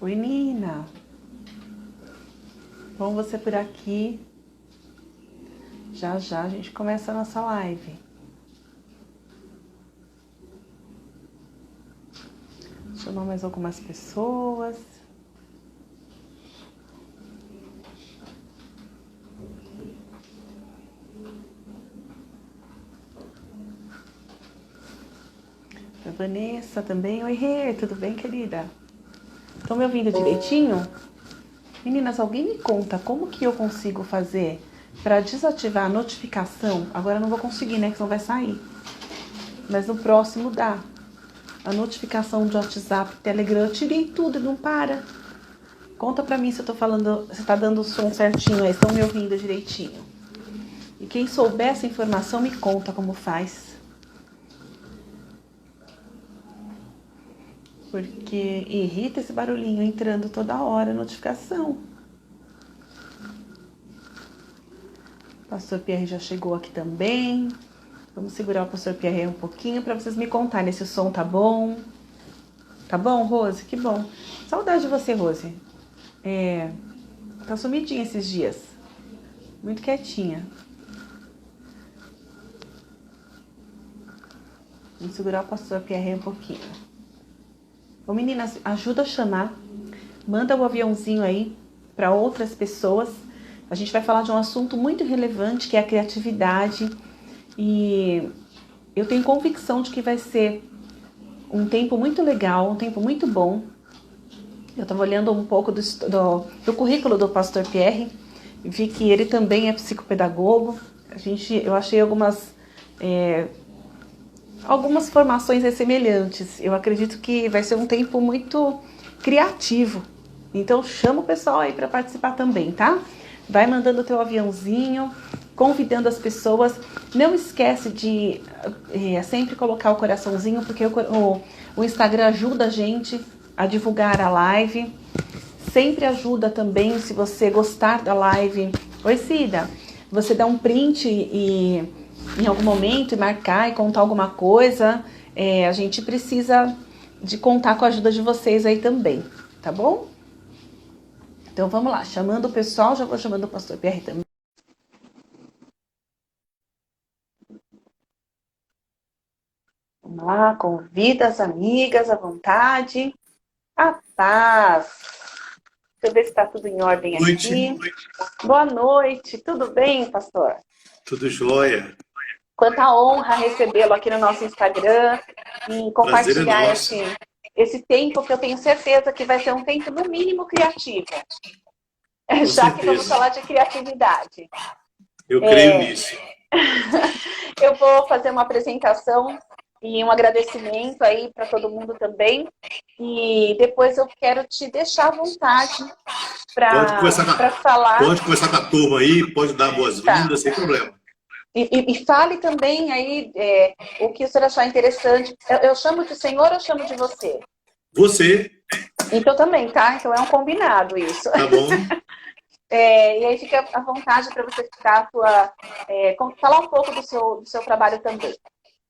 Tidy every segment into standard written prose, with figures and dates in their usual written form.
Oi, Nina. Bom você por aqui. Já já a gente começa a nossa live. Chamar mais algumas pessoas. A Vanessa também. Oi, Rê, tudo bem, querida? Estão me ouvindo direitinho? Meninas, alguém me conta como que eu consigo fazer para desativar a notificação? Agora eu não vou conseguir, né? Que senão vai sair. Mas no próximo dá. A notificação de WhatsApp, Telegram, eu tirei tudo, não para. Conta pra mim se eu tô falando, se tá dando o som certinho aí, estão me ouvindo direitinho. E quem souber essa informação me conta como faz. Porque irrita esse barulhinho entrando toda hora, notificação. O pastor Pierre já chegou aqui também. Vamos segurar o pastor Pierre um pouquinho para vocês me contarem se o som tá bom. Tá bom, Rose? Que bom. Saudade de você, Rose. Tá sumidinha esses dias. Muito quietinha. Vamos segurar o pastor Pierre um pouquinho. Ô meninas, ajuda a chamar. Manda o aviãozinho aí para outras pessoas. A gente vai falar de um assunto muito relevante, que é a criatividade. E eu tenho convicção de que vai ser um tempo muito legal, um tempo muito bom. Eu estava olhando um pouco do currículo do pastor Pierre. Vi que ele também é psicopedagogo. Eu achei algumas formações semelhantes. Eu acredito que vai ser um tempo muito criativo. Então chama o pessoal aí para participar também, tá? Vai mandando o teu aviãozinho, convidando as pessoas. Não esquece de sempre colocar o coraçãozinho, porque o Instagram ajuda a gente a divulgar a live. Sempre ajuda também se você gostar da live. Oi, Cida. Você dá um print em algum momento e marcar e contar alguma coisa. A gente precisa de contar com a ajuda de vocês aí também, tá bom? Então vamos lá, chamando o pessoal, já vou chamando o pastor Pierre também. Vamos lá, convida as amigas à vontade. A paz. Deixa eu ver se está tudo em ordem aqui. Boa noite, tudo bem, pastor? Tudo jóia. Quanta honra recebê-lo aqui no nosso Instagram e compartilhar esse tempo que eu tenho certeza que vai ser um tempo, no mínimo, criativo. Já que vamos falar de criatividade. Eu creio nisso. Eu vou fazer uma apresentação e um agradecimento aí para todo mundo também. E depois eu quero te deixar à vontade para falar. Pode conversar com a turma aí, pode dar boas-vindas, sem problema. E fale também aí o que o senhor achar interessante. Eu chamo de senhor ou chamo de você? Você. Então também, tá? Então é um combinado isso. Tá bom. E aí fica à vontade para você ficar falar um pouco do seu trabalho também.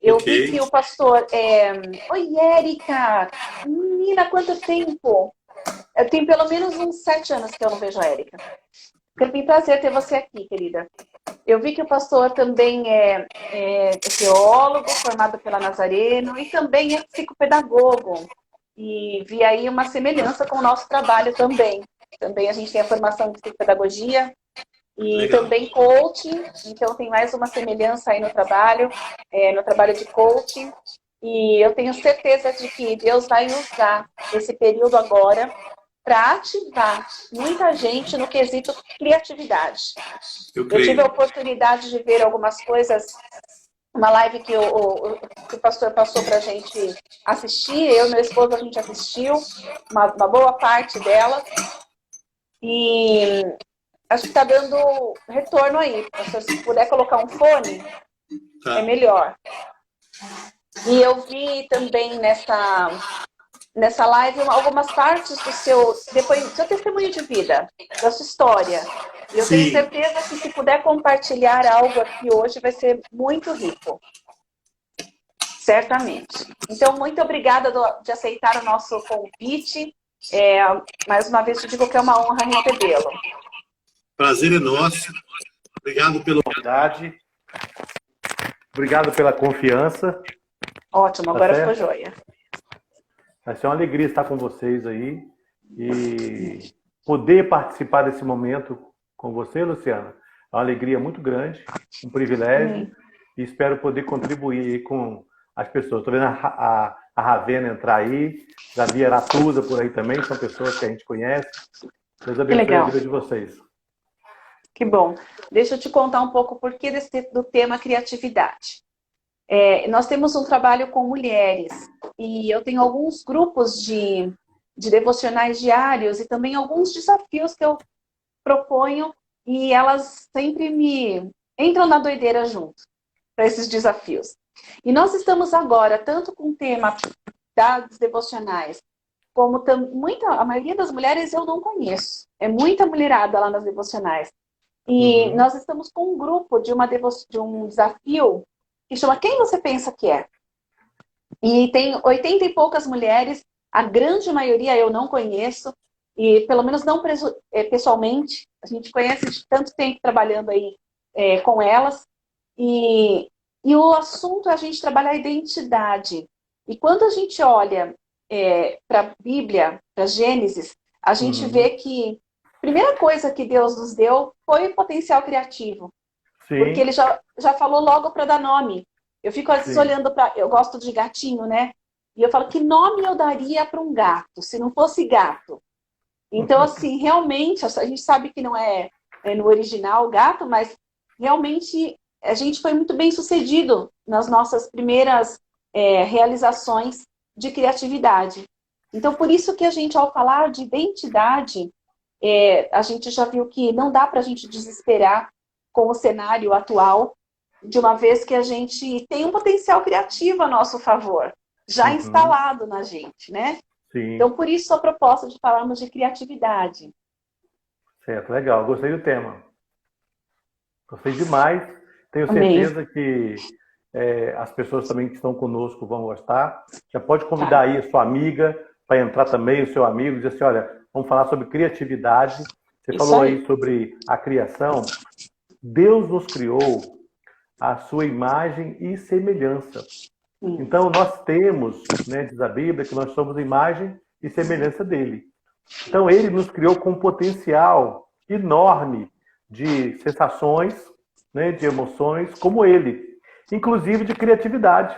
Eu vi que o pastor... Oi, Érica! Menina, quanto tempo! Eu tenho pelo menos uns 7 anos que eu não vejo a Érica. Foi um prazer ter você aqui, querida. Eu vi que o pastor também é teólogo, formado pela Nazareno, e também é psicopedagogo. E vi aí uma semelhança com o nosso trabalho também. Também a gente tem a formação de psicopedagogia e Legal. Também coaching. Então tem mais uma semelhança aí no trabalho de coaching. E eu tenho certeza de que Deus vai usar esse período agora para ativar muita gente no quesito criatividade. Eu tive a oportunidade de ver algumas coisas, uma live que o pastor passou para a gente assistir, eu e meu esposo a gente assistiu, uma boa parte dela, e acho que está dando retorno aí. Se puder colocar um fone, é melhor. E eu vi também nessa live algumas partes do seu testemunho de vida, da sua história. E eu tenho certeza que se puder compartilhar algo aqui hoje vai ser muito rico. Certamente. Então, muito obrigada de aceitar o nosso convite. Mais uma vez te digo que é uma honra recebê-lo. Prazer é nosso. Obrigado pela oportunidade. Obrigado pela confiança. Ótimo, agora ficou joia. Vai ser uma alegria estar com vocês aí e poder participar desse momento com você, Luciana. É uma alegria muito grande, um privilégio, e espero poder contribuir aí com as pessoas. Estou vendo a Ravena entrar aí, já vi a Aratusa por aí também, são pessoas que a gente conhece. Deus abençoe a vida de vocês. Que bom. Deixa eu te contar um pouco por que do tema criatividade. Nós temos um trabalho com mulheres e eu tenho alguns grupos de devocionais diários e também alguns desafios que eu proponho e elas sempre me entram na doideira junto para esses desafios. E nós estamos agora tanto com o tema das devocionais, como a maioria das mulheres eu não conheço. É muita mulherada lá nas devocionais. E nós estamos com um grupo de um desafio que chama Quem Você Pensa Que É? E tem 80 e poucas mulheres, a grande maioria eu não conheço, e pelo menos não pessoalmente, a gente conhece de tanto tempo trabalhando aí com elas, e o assunto é a gente trabalhar a identidade. E quando a gente olha para a Bíblia, para Gênesis, a gente vê que a primeira coisa que Deus nos deu foi o potencial criativo. Sim. Porque ele já falou logo para dar nome. Eu fico às vezes olhando para... Eu gosto de gatinho, né? E eu falo, que nome eu daria para um gato, se não fosse gato? Então, assim, realmente, a gente sabe que não é no original gato, mas realmente a gente foi muito bem sucedido nas nossas primeiras realizações de criatividade. Então, por isso que a gente, ao falar de identidade, a gente já viu que não dá para a gente desesperar com o cenário atual, de uma vez que a gente tem um potencial criativo a nosso favor, já instalado na gente, né? Sim. Então, por isso a proposta de falarmos de criatividade. Certo, legal. Gostei do tema. Gostei demais. Tenho certeza que as pessoas também que estão conosco vão gostar. Já pode convidar aí a sua amiga para entrar também, o seu amigo, dizer assim, olha, vamos falar sobre criatividade. Você falou aí sobre a criação. Deus nos criou à sua imagem e semelhança. Então, nós temos, né, diz a Bíblia, que nós somos imagem e semelhança dele. Então, ele nos criou com um potencial enorme de sensações, né, de emoções, como ele. Inclusive de criatividade.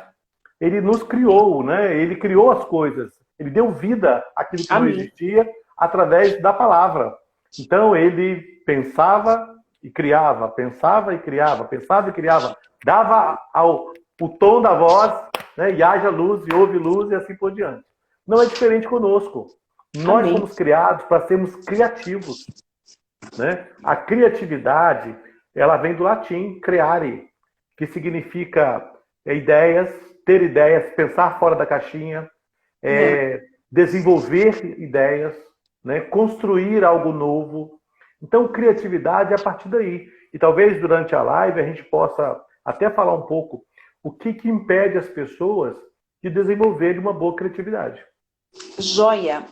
Ele nos criou, né? Ele criou as coisas. Ele deu vida àquilo que não existia através da palavra. Então, ele pensava e criava, pensava e criava, pensava e criava. Dava o tom da voz, né? E haja luz, e houve luz, e assim por diante. Não é diferente conosco. Nós fomos criados para sermos criativos. Né? A criatividade, ela vem do latim creare, que significa ideias, ter ideias, pensar fora da caixinha, desenvolver ideias, né? Construir algo novo. Então, criatividade é a partir daí. E talvez durante a live a gente possa até falar um pouco o que impede as pessoas de desenvolverem uma boa criatividade. Joia!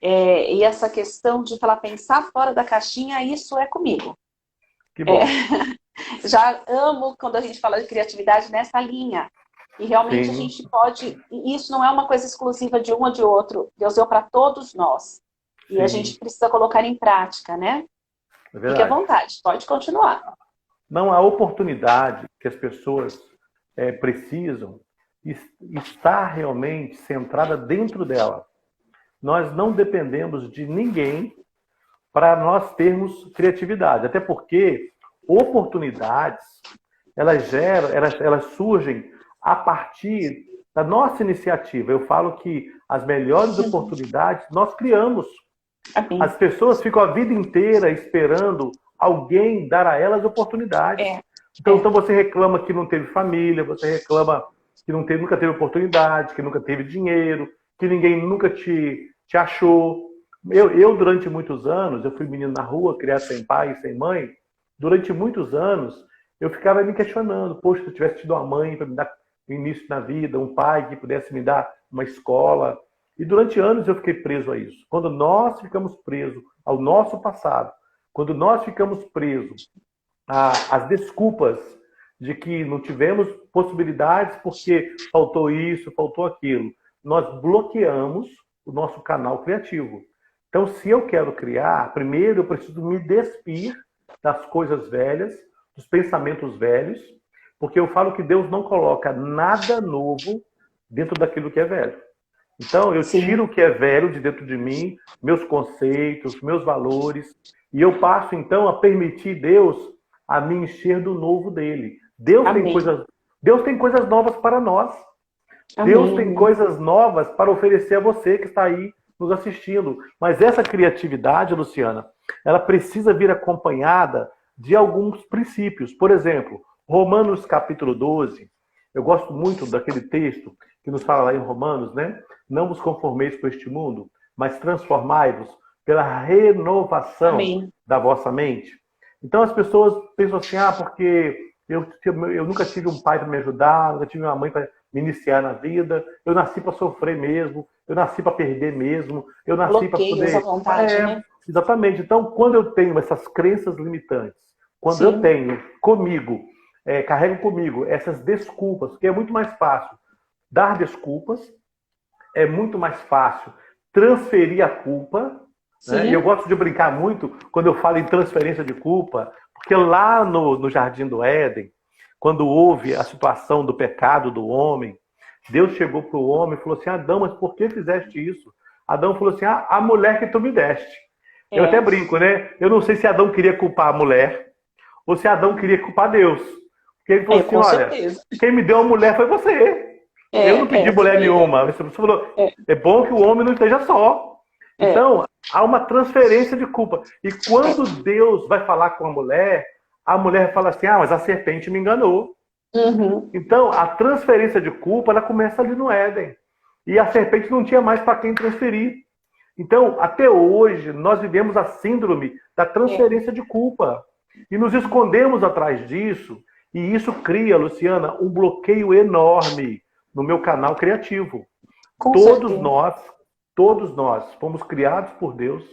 E essa questão de falar pensar fora da caixinha, isso é comigo. Que bom. Já amo quando a gente fala de criatividade nessa linha. E realmente a gente pode... E isso não é uma coisa exclusiva de um ou de outro. Deus deu para todos nós. E a gente precisa colocar em prática, né? Fique à vontade, pode continuar. Não, a oportunidade que as pessoas precisam está realmente centrada dentro dela. Nós não dependemos de ninguém para nós termos criatividade. Até porque oportunidades, elas surgem a partir da nossa iniciativa. Eu falo que as melhores oportunidades nós criamos. As pessoas ficam a vida inteira esperando alguém dar a elas oportunidade. Então você reclama que não teve família, você reclama que nunca teve oportunidade, que nunca teve dinheiro, que ninguém nunca te achou. Eu, durante muitos anos, eu fui menino na rua, criado sem pai e sem mãe. Durante muitos anos, eu ficava me questionando. Poxa, se eu tivesse tido uma mãe para me dar início na vida, um pai que pudesse me dar uma escola. E durante anos eu fiquei preso a isso. Quando nós ficamos presos ao nosso passado, quando nós ficamos presos às desculpas de que não tivemos possibilidades porque faltou isso, faltou aquilo, nós bloqueamos o nosso canal criativo. Então, se eu quero criar, primeiro eu preciso me despir das coisas velhas, dos pensamentos velhos, porque eu falo que Deus não coloca nada novo dentro daquilo que é velho. Então, eu tiro o que é velho de dentro de mim, meus conceitos, meus valores, e eu passo, então, a permitir Deus a me encher do novo dele. Deus tem coisas novas para nós. Amém. Deus tem coisas novas para oferecer a você que está aí nos assistindo. Mas essa criatividade, Luciana, ela precisa vir acompanhada de alguns princípios. Por exemplo, Romanos capítulo 12, eu gosto muito daquele texto que nos fala lá em Romanos, né? Não vos conformeis com este mundo, mas transformai-vos pela renovação da vossa mente. Então as pessoas pensam assim, porque eu nunca tive um pai para me ajudar, nunca tive uma mãe para me iniciar na vida, eu nasci para sofrer mesmo, eu nasci para perder mesmo, eu nasci para poder... essa vontade, né? Exatamente. Então, quando eu tenho essas crenças limitantes, quando eu tenho comigo, carrego comigo essas desculpas, porque é muito mais fácil dar desculpas, é muito mais fácil transferir a culpa, né? E eu gosto de brincar muito quando eu falo em transferência de culpa, porque lá no Jardim do Éden, quando houve a situação do pecado do homem, Deus chegou para o homem e falou assim, Adão, mas por que fizeste isso? Adão falou assim, a mulher que tu me deste. Eu até brinco, né? Eu não sei se Adão queria culpar a mulher ou se Adão queria culpar Deus. Porque ele falou assim, olha, quem me deu a mulher foi você. Eu não pedi mulher nenhuma. Você falou, é bom que o homem não esteja só. Então, há uma transferência de culpa. E quando Deus vai falar com a mulher fala assim, mas a serpente me enganou. Então, a transferência de culpa, ela começa ali no Éden. E a serpente não tinha mais para quem transferir. Então, até hoje, nós vivemos a síndrome da transferência de culpa. E nos escondemos atrás disso. E isso cria, Luciana, um bloqueio enorme no meu canal criativo. Todos nós fomos criados por Deus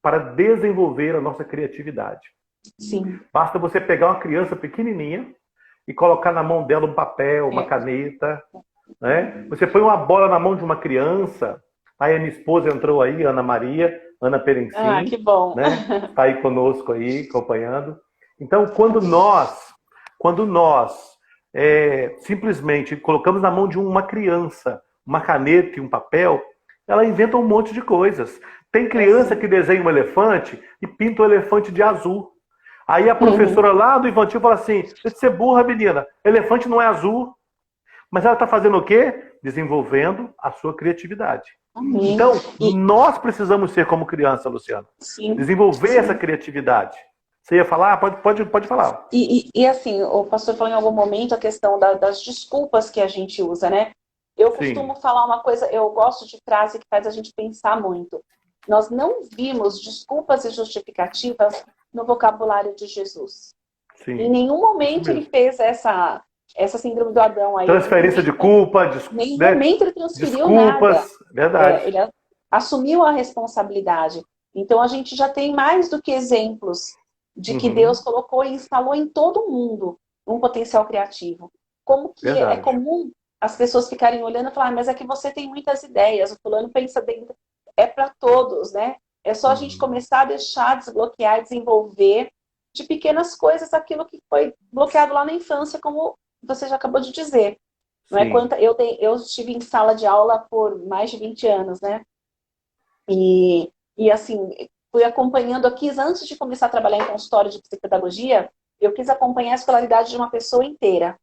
para desenvolver a nossa criatividade. Sim. Basta você pegar uma criança pequenininha e colocar na mão dela um papel, uma caneta, né? Você põe uma bola na mão de uma criança, aí a minha esposa entrou aí, Ana Maria, Ana Perencin, que bom. Né? Está aí conosco aí, acompanhando. Então, quando nós simplesmente colocamos na mão de uma criança uma caneta e um papel, ela inventa um monte de coisas. Tem criança que desenha um elefante e pinta o elefante de azul. Aí a professora lá do infantil fala assim, você é burra, menina, elefante não é azul. Mas ela está fazendo o quê? Desenvolvendo a sua criatividade. Então, nós precisamos ser como criança, Luciana. Desenvolver essa criatividade. Você ia falar? Pode falar. E assim, o pastor falou em algum momento a questão das desculpas que a gente usa, né? Eu costumo falar uma coisa, eu gosto de frase que faz a gente pensar muito. Nós não vimos desculpas e justificativas no vocabulário de Jesus. Em nenhum momento ele fez essa síndrome do Adão aí. Transferência de culpa, em nenhum momento ele transferiu nada. Verdade. Ele assumiu a responsabilidade. Então a gente já tem mais do que exemplos de que Deus colocou e instalou em todo mundo um potencial criativo. Como que é comum as pessoas ficarem olhando e falar, mas é que você tem muitas ideias, o fulano pensa dentro. É para todos, né? É só a gente começar a deixar, desbloquear, desenvolver de pequenas coisas aquilo que foi bloqueado lá na infância, como você já acabou de dizer. Não é quanto, eu estive em sala de aula por mais de 20 anos, né? E assim, fui acompanhando aqui, antes de começar a trabalhar em consultório de psicopedagogia, eu quis acompanhar a escolaridade de uma pessoa inteira.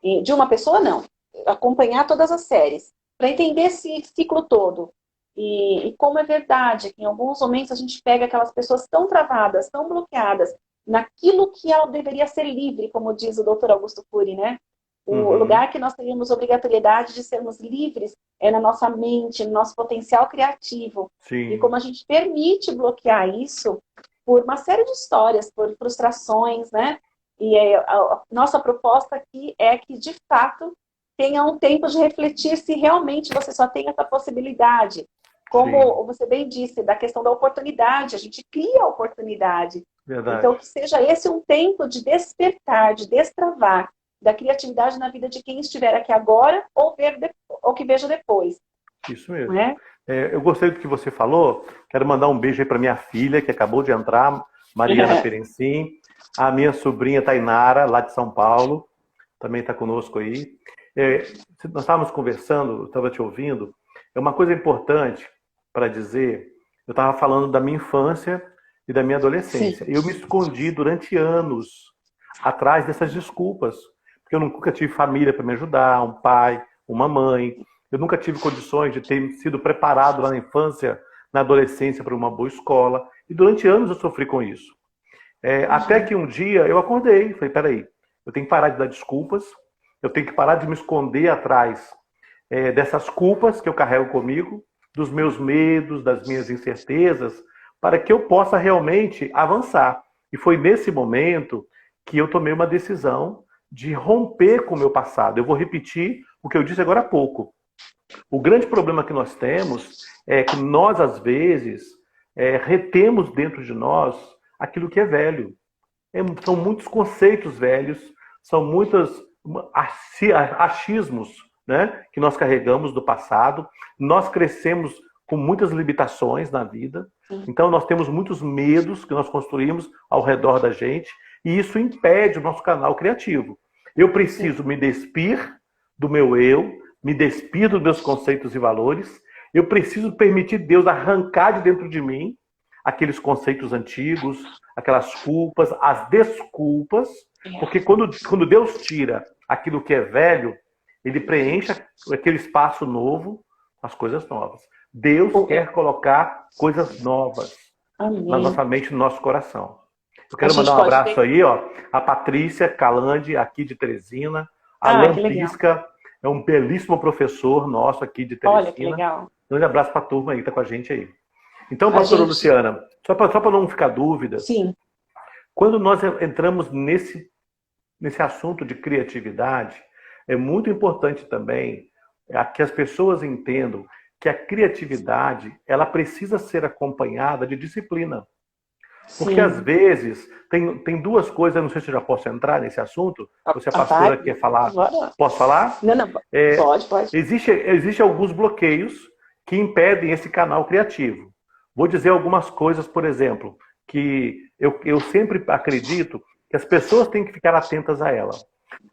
E de uma pessoa, não. Acompanhar todas as séries, para entender esse ciclo todo. E como é verdade que em alguns momentos a gente pega aquelas pessoas tão travadas, tão bloqueadas, naquilo que ela deveria ser livre, como diz o Dr. Augusto Cury, né? O lugar que nós teríamos obrigatoriedade de sermos livres é na nossa mente, no nosso potencial criativo. E como a gente permite bloquear isso por uma série de histórias, por frustrações, né? E a nossa proposta aqui é que, de fato, tenha um tempo de refletir se realmente você só tem essa possibilidade. Como você bem disse, da questão da oportunidade, a gente cria a oportunidade. Verdade. Então, que seja esse um tempo de despertar, de destravar da criatividade na vida de quem estiver aqui agora ou que veja depois. Isso mesmo. Não é? Eu gostei do que você falou. Quero mandar um beijo aí para minha filha, que acabou de entrar, Mariana Perencim. A minha sobrinha Tainara, lá de São Paulo, também está conosco aí. Nós estávamos conversando, eu estava te ouvindo. É uma coisa importante para dizer. Eu estava falando da minha infância e da minha adolescência. Sim. Eu me escondi durante anos atrás dessas desculpas. Porque eu nunca tive família para me ajudar, um pai, uma mãe. Eu nunca tive condições de ter sido preparado lá na infância, na adolescência, para uma boa escola. E durante anos eu sofri com isso. Até que um dia eu acordei e falei, peraí, eu tenho que parar de dar desculpas, eu tenho que parar de me esconder atrás dessas culpas que eu carrego comigo, dos meus medos, das minhas incertezas, para que eu possa realmente avançar. E foi nesse momento que eu tomei uma decisão de romper com o meu passado. Eu vou repetir o que eu disse agora há pouco. O grande problema que nós temos é que nós, às vezes, retemos dentro de nós aquilo que é velho. São muitos conceitos velhos, são muitos achismos, né, que nós carregamos do passado. Nós crescemos com muitas limitações na vida. Então, nós temos muitos medos que nós construímos ao redor da gente. E isso impede o nosso canal criativo. Eu preciso me despir do meu eu, me despir dos meus conceitos e valores. Eu preciso permitir Deus arrancar de dentro de mim aqueles conceitos antigos, aquelas culpas, as desculpas. Porque quando Deus tira aquilo que é velho, ele preenche aquele espaço novo com as coisas novas. Deus quer colocar coisas novas na nossa mente, no nosso coração. Eu quero mandar um abraço aí, ó, a Patrícia Calandi, aqui de Teresina. A Lampisca é um belíssimo professor nosso aqui de Teresina. Olha, que legal. Um grande abraço para a turma aí que está com a gente aí. Então, pastora Luciana, só para não ficar dúvida, sim, quando nós entramos nesse assunto de criatividade, é muito importante também que as pessoas entendam que a criatividade ela precisa ser acompanhada de disciplina. Porque, sim, às vezes, tem duas coisas, eu não sei se eu já posso entrar nesse assunto, você, a pastora, quer falar? Posso falar? Não, pode. Existem alguns bloqueios que impedem esse canal criativo. Vou dizer algumas coisas, por exemplo, que eu sempre acredito que as pessoas têm que ficar atentas a ela.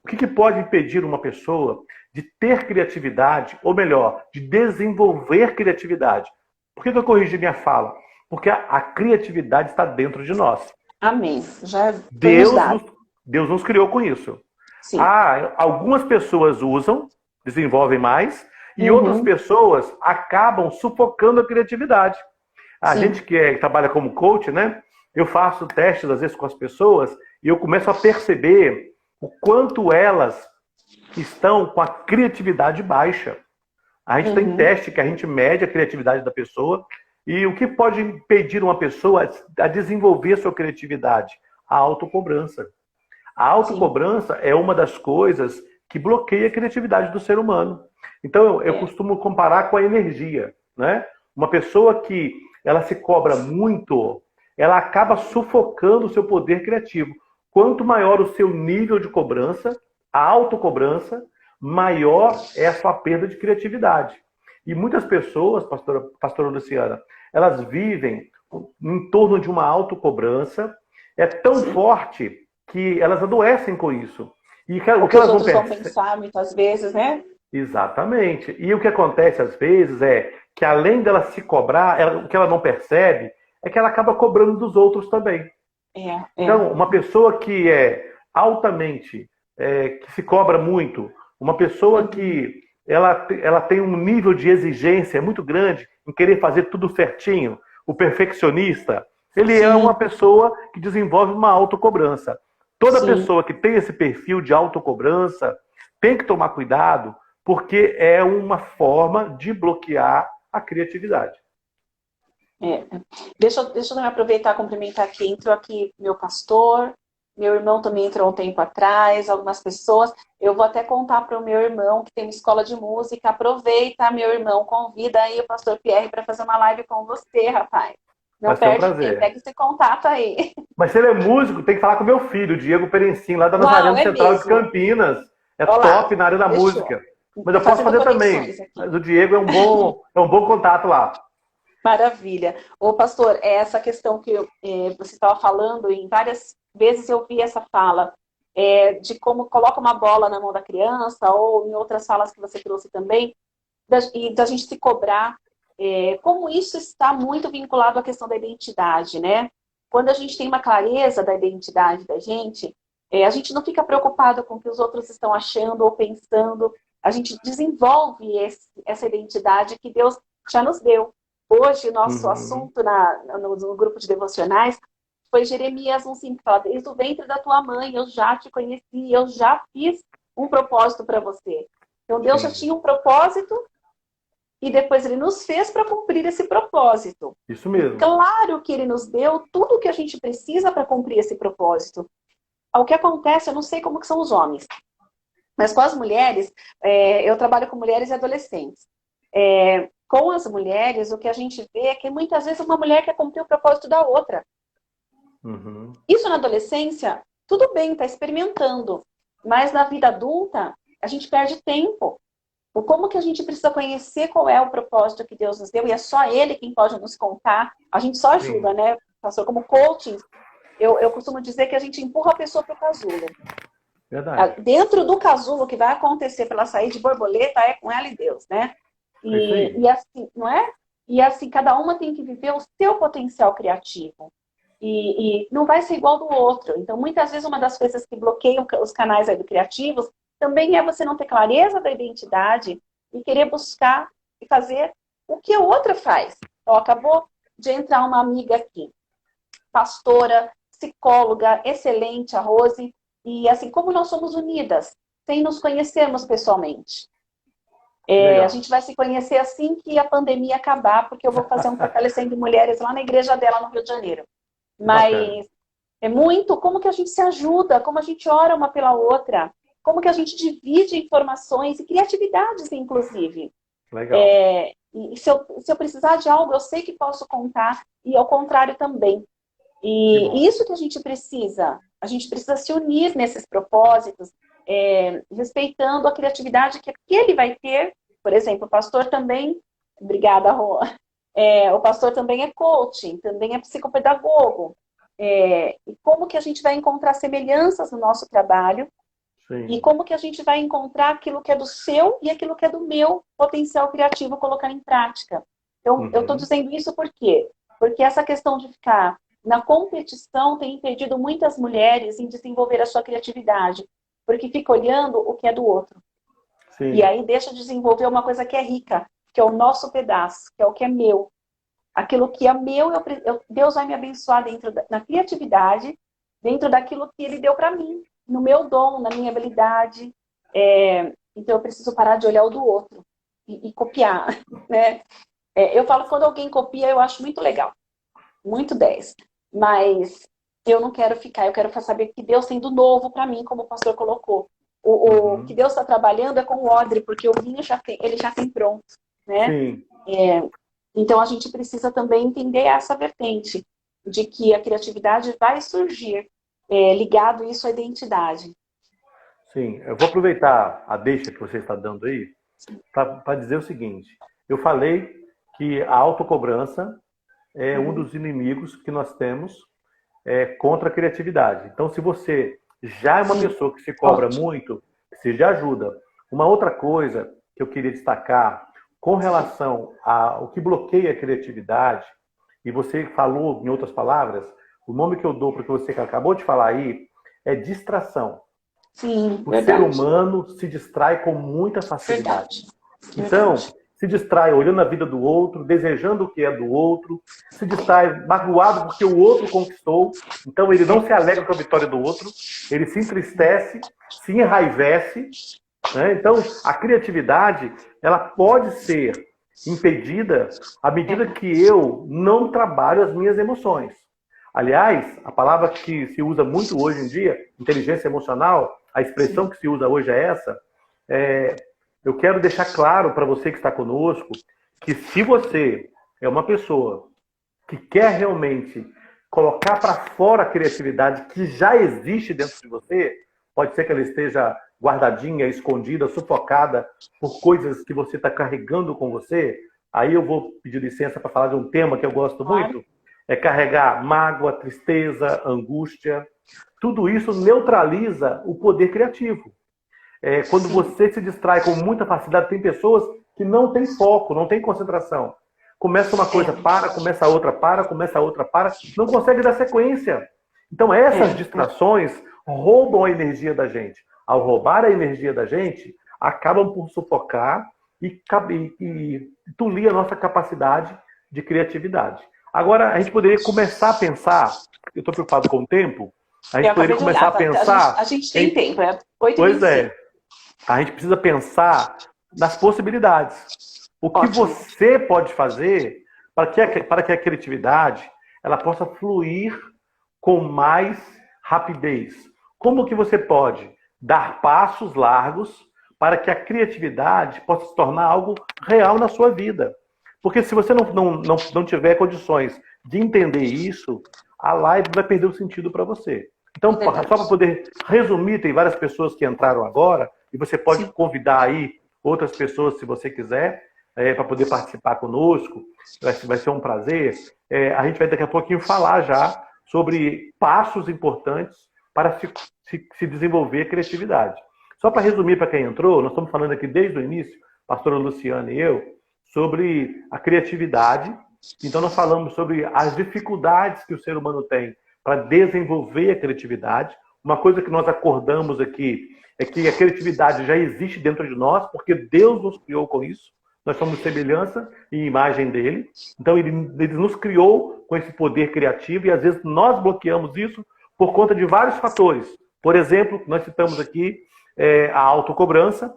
O que pode impedir uma pessoa de ter criatividade, ou melhor, de desenvolver criatividade? Por que eu corrigi minha fala? Porque a criatividade está dentro de nós. Amém. Já Deus nos criou com isso. Sim. Algumas pessoas usam, desenvolvem mais, e outras pessoas acabam sufocando a criatividade. A gente que trabalha como coach, né? Eu faço testes, às vezes, com as pessoas, e eu começo a perceber o quanto elas estão com a criatividade baixa. A gente tem teste que a gente mede a criatividade da pessoa. E o que pode impedir uma pessoa a desenvolver a sua criatividade? A autocobrança. A autocobrança é uma das coisas que bloqueia a criatividade do ser humano. Então, eu costumo comparar com a energia, né? Uma pessoa que ela se cobra muito, ela acaba sufocando o seu poder criativo. Quanto maior o seu nível de cobrança, a autocobrança, maior é a sua perda de criatividade. E muitas pessoas, pastora Luciana, elas vivem em torno de uma autocobrança, é tão forte que elas adoecem com isso. E o que elas vão pensar muitas vezes, né? Exatamente. E o que acontece às vezes é que além dela se cobrar, o que ela não percebe é que ela acaba cobrando dos outros também. Então, uma pessoa que é altamente, que se cobra muito, uma pessoa que ela tem um nível de exigência muito grande em querer fazer tudo certinho, o perfeccionista, ele é uma pessoa que desenvolve uma autocobrança. Toda pessoa que tem esse perfil de autocobrança tem que tomar cuidado, porque é uma forma de bloquear a criatividade. Deixa eu aproveitar e cumprimentar aqui. Entrou aqui meu pastor, Meu irmão também entrou um tempo atrás, algumas pessoas. Eu vou até contar para o meu irmão, que tem uma escola de música. Aproveita, meu irmão, convida aí o pastor Pierre para fazer uma live com você, rapaz. Não Vai ser um perde tempo, prazer. pega esse contato aí. Mas se ele é músico, tem que falar com meu filho, o Diego Perencin, lá da Uau, Nazareno é Central de mesmo. Campinas. É Olá, top na área da fechou. música. Mas eu posso Fazendo fazer também. conexões aqui. Mas o Diego é um bom contato lá. Maravilha. Ô, pastor, essa questão que você estava falando, em várias vezes eu vi essa fala, de como coloca uma bola na mão da criança, ou em outras falas que você trouxe também, e da gente se cobrar, como isso está muito vinculado à questão da identidade, né? Quando a gente tem uma clareza da identidade da gente, a gente não fica preocupado com o que os outros estão achando ou pensando, a gente desenvolve essa identidade que Deus já nos deu. Hoje, o nosso Uhum. assunto no grupo de devocionais foi Jeremias 1,5, que fala, desde o ventre da tua mãe eu já te conheci, eu já fiz um propósito para você. Então, Deus já Sim, tinha um propósito e depois Ele nos fez para cumprir esse propósito. isso E mesmo. claro que Ele nos deu tudo o que a gente precisa para cumprir esse propósito. O que acontece, eu não sei como que são os homens, mas com as mulheres, eu trabalho com mulheres e adolescentes. Com as mulheres, o que a gente vê é que muitas vezes uma mulher quer cumprir o propósito da outra. Uhum. Isso na adolescência, tudo bem, está experimentando. Mas na vida adulta, a gente perde tempo. Como que a gente precisa conhecer qual é o propósito que Deus nos deu, e é só Ele quem pode nos contar. A gente só Sim, ajuda, né, pastor? Como coaching, eu costumo dizer que a gente empurra a pessoa para o casulo. verdade. Dentro do casulo, o que vai acontecer para ela sair de borboleta é com ela e Deus, né? É isso E aí. assim, não é? E assim, cada uma tem que viver o seu potencial criativo. E não vai ser igual do outro. Então, muitas vezes, uma das coisas que bloqueiam os canais aí do criativos também é você não ter clareza da identidade e querer buscar e fazer o que a outra faz. Então, acabou de entrar uma amiga aqui, pastora, psicóloga, excelente, a Rose. E assim, como nós somos unidas, sem nos conhecermos pessoalmente. Que A legal. gente vai se conhecer assim que a pandemia acabar, porque eu vou fazer um fortalecendo mulheres lá na igreja dela no Rio de Janeiro. Que bacana. Mas é muito como que a gente se ajuda, como a gente ora uma pela outra, como que a gente divide informações e criatividades, inclusive. Legal. E se eu precisar de algo, eu sei que posso contar, e ao contrário também. Que E bom. isso que a gente precisa se unir nesses propósitos, respeitando a criatividade que ele vai ter. Por exemplo, o pastor também, obrigada, Rô, o pastor também é coaching, também é psicopedagogo. E como que a gente vai encontrar semelhanças no nosso trabalho e Sim. como que a gente vai encontrar aquilo que é do seu e aquilo que é do meu potencial criativo colocar em prática. Então, eu estou Uhum. dizendo isso por quê? Porque essa questão de ficar na competição tem impedido muitas mulheres em desenvolver a sua criatividade, porque fica olhando o que é do outro. E Sim. aí deixa de desenvolver uma coisa que é rica, que é o nosso pedaço, que é o que é meu. Aquilo que é meu, Deus vai me abençoar dentro na criatividade, dentro daquilo que Ele deu para mim, no meu dom, na minha habilidade. Então eu preciso parar de olhar o do outro e copiar, né? Eu falo que quando alguém copia, eu acho muito legal, muito 10. Mas eu não quero ficar, eu quero saber que Deus tem do novo para mim, como o pastor colocou. O que Uhum. Deus está trabalhando é com o odre, porque o vinho ele já tem pronto, né? Sim. Então, a gente precisa também entender essa vertente de que a criatividade vai surgir ligado isso à identidade. Sim. Eu vou aproveitar a deixa que você está dando aí para dizer o seguinte. Eu falei que a autocobrança é um Uhum. dos inimigos que nós temos contra a criatividade. Então, se você já é uma Sim, pessoa que se cobra ótimo. muito, precisa de ajuda. Uma outra coisa que eu queria destacar com relação ao que bloqueia a criatividade, e você falou em outras palavras, o nome que eu dou para o que você acabou de falar aí é distração. Sim, O ser verdade. humano se distrai com muita facilidade. Verdade. Então, Verdade. se distrai olhando a vida do outro, desejando o que é do outro, se distrai magoado porque o outro conquistou, então ele não se alegra com a vitória do outro, ele se entristece, se enraivece, né? Então, a criatividade, ela pode ser impedida à medida que eu não trabalho as minhas emoções. Aliás, a palavra que se usa muito hoje em dia, inteligência emocional, a expressão que se usa hoje é essa. Eu quero deixar claro para você que está conosco que se você é uma pessoa que quer realmente colocar para fora a criatividade que já existe dentro de você, pode ser que ela esteja guardadinha, escondida, sufocada por coisas que você está carregando com você. Aí eu vou pedir licença para falar de um tema que eu gosto muito. É carregar mágoa, tristeza, angústia. Tudo isso neutraliza o poder criativo. Quando você se distrai com muita facilidade, tem pessoas que não têm foco, não têm concentração. Começa uma coisa, começa a outra, começa a outra, não consegue dar sequência. Então essas distrações roubam a energia da gente. Ao roubar a energia da gente, acabam por sufocar e tolir a nossa capacidade de criatividade. Agora, a gente poderia começar a pensar, eu estou preocupado com o tempo, a gente poderia começar a pensar... A gente tem tempo, 8h25. Pois é. A gente precisa pensar nas possibilidades. O que você pode fazer para que a criatividade ela possa fluir com mais rapidez. Como que você pode dar passos largos para que a criatividade possa se tornar algo real na sua vida? Porque se você não tiver condições de entender isso, a live vai perder o sentido para você. Então, só para poder resumir, tem várias pessoas que entraram agora, e você pode convidar aí outras pessoas, se você quiser, para poder participar conosco. Vai ser um prazer. A gente vai daqui a pouquinho falar já sobre passos importantes para se desenvolver a criatividade. Só para resumir para quem entrou, nós estamos falando aqui desde o início, pastora Luciana e eu, sobre a criatividade. Então nós falamos sobre as dificuldades que o ser humano tem para desenvolver a criatividade. Uma coisa que nós acordamos aqui é que a criatividade já existe dentro de nós, porque Deus nos criou com isso. Nós somos semelhança e imagem dele. Então ele nos criou com esse poder criativo e às vezes nós bloqueamos isso por conta de vários fatores. Por exemplo, nós citamos aqui a autocobrança.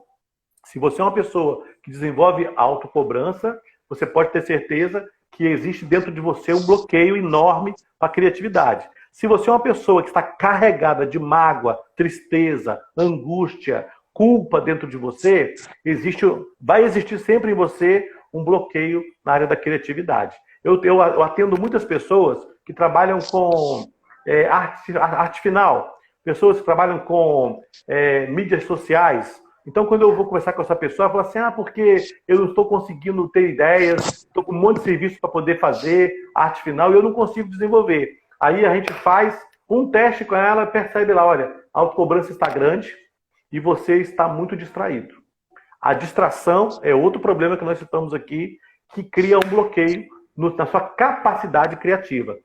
Se você é uma pessoa que desenvolve autocobrança, você pode ter certeza que existe dentro de você um bloqueio enorme para a criatividade. Se você é uma pessoa que está carregada de mágoa, tristeza, angústia, culpa dentro de você, vai existir sempre em você um bloqueio na área da criatividade. Eu atendo muitas pessoas que trabalham com arte final, pessoas que trabalham com mídias sociais. Então, quando eu vou conversar com essa pessoa, eu falo assim, porque eu não estou conseguindo ter ideias, estou com um monte de serviço para poder fazer arte final e eu não consigo desenvolver. Aí a gente faz um teste com ela, percebe lá, olha, a autocobrança está grande e você está muito distraído. A distração é outro problema que nós citamos aqui, que cria um bloqueio na sua capacidade criativa.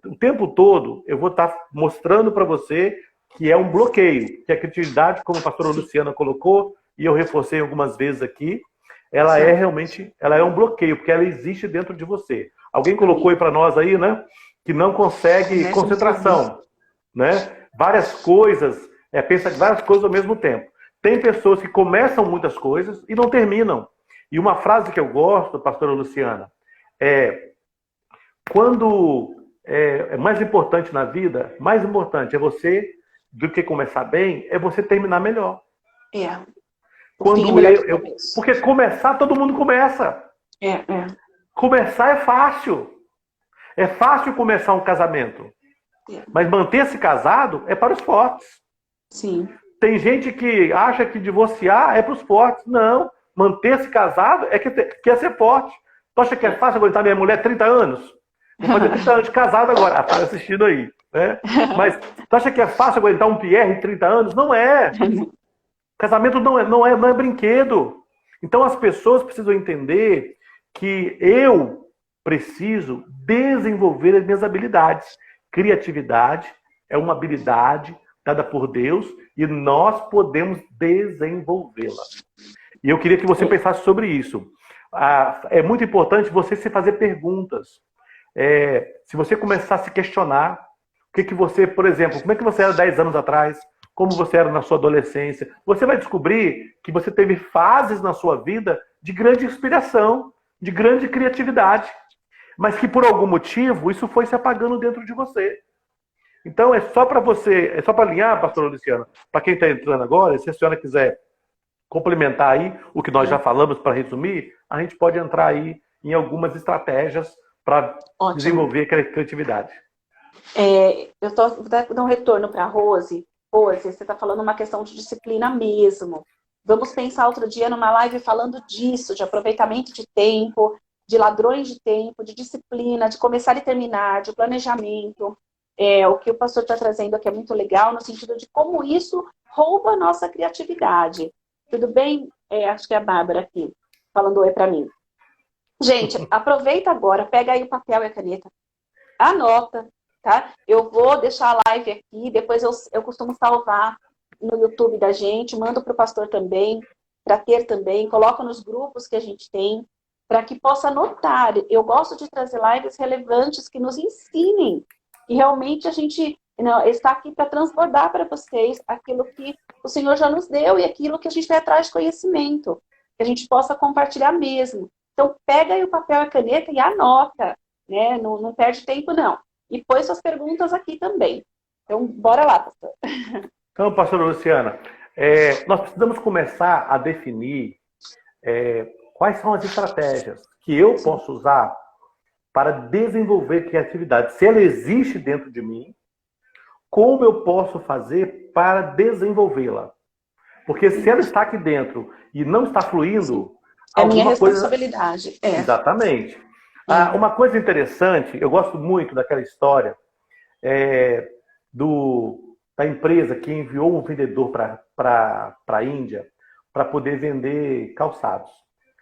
O tempo todo eu vou estar mostrando para você que é um bloqueio, que a criatividade, como a pastora Luciana colocou, e eu reforcei algumas vezes aqui, ela é um bloqueio, porque ela existe dentro de você. Alguém colocou aí para nós aí, né? Que não consegue concentração, né? Várias coisas, pensa várias coisas ao mesmo tempo. Tem pessoas que começam muitas coisas e não terminam. E uma frase que eu gosto, pastora Luciana, quando é mais importante na vida, mais importante é você, do que começar bem, é você terminar melhor. Porque começar, todo mundo começa. Começar é fácil. É fácil começar um casamento. Mas manter-se casado é para os fortes. Sim. Tem gente que acha que divorciar é para os fortes. Não. Manter-se casado é que é ser forte. Tu acha que é fácil aguentar minha mulher 30 anos? Vou fazer 30 anos de casado agora. Está assistindo aí. Né? Mas tu acha que é fácil aguentar um Pierre de 30 anos? Não é. Casamento não é brinquedo. Então as pessoas precisam entender que eu preciso desenvolver as minhas habilidades. Criatividade é uma habilidade dada por Deus e nós podemos desenvolvê-la. E eu queria que você pensasse sobre isso. É muito importante você se fazer perguntas. Se você começar a se questionar, o que você, por exemplo, como é que você era 10 anos atrás? Como você era na sua adolescência? Você vai descobrir que você teve fases na sua vida de grande inspiração, de grande criatividade, mas que por algum motivo isso foi se apagando dentro de você. Então, é só para você, é só para alinhar, pastora Luciana, para quem está entrando agora, se a senhora quiser complementar aí o que nós já falamos, para resumir, a gente pode entrar aí em algumas estratégias para desenvolver a criatividade. Eu estou dando um retorno para a Rose. Rose, você está falando uma questão de disciplina mesmo. Vamos pensar outro dia numa live falando disso, de aproveitamento de tempo, de ladrões de tempo, de disciplina, de começar e terminar, de planejamento. O que o pastor está trazendo aqui é muito legal, no sentido de como isso rouba a nossa criatividade. Tudo bem? Acho que é a Bárbara aqui, falando oi para mim. Gente, aproveita agora, pega aí o papel e a caneta, anota, tá? Eu vou deixar a live aqui, depois eu costumo salvar no YouTube da gente, mando para o pastor também, para ter também, coloca nos grupos que a gente tem, para que possa anotar. Eu gosto de trazer lives relevantes que nos ensinem, e realmente a gente está aqui para transbordar para vocês aquilo que o Senhor já nos deu e aquilo que a gente vai atrás de conhecimento, que a gente possa compartilhar mesmo. Então, pega aí o papel e a caneta e anota, né? Não perde tempo, não. E põe suas perguntas aqui também. Então, bora lá, pastor. Então, pastora Luciana, nós precisamos começar a definir quais são as estratégias que eu posso usar para desenvolver criatividade. Se ela existe dentro de mim, como eu posso fazer para desenvolvê-la? Porque se ela está aqui dentro e não está fluindo... É minha responsabilidade. Exatamente. Uma coisa interessante, eu gosto muito daquela história da empresa que enviou um vendedor para a Índia para poder vender calçados.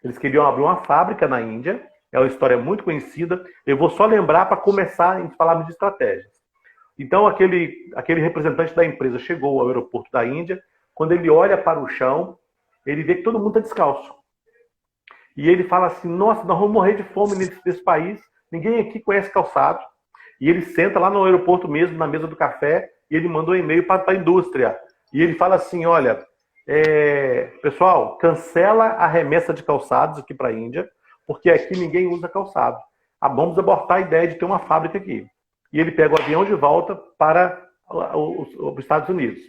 Eles queriam abrir uma fábrica na Índia, é uma história muito conhecida. Eu vou só lembrar para começar a falarmos de estratégias. Então, aquele representante da empresa chegou ao aeroporto da Índia. Quando ele olha para o chão, ele vê que todo mundo está descalço. E ele fala assim, nossa, nós vamos morrer de fome nesse país, ninguém aqui conhece calçado. E ele senta lá no aeroporto mesmo, na mesa do café, e ele manda um e-mail para a indústria. E ele fala assim, olha, pessoal, cancela a remessa de calçados aqui para a Índia, porque aqui ninguém usa calçado. Vamos abortar a ideia de ter uma fábrica aqui. E ele pega o avião de volta para os Estados Unidos.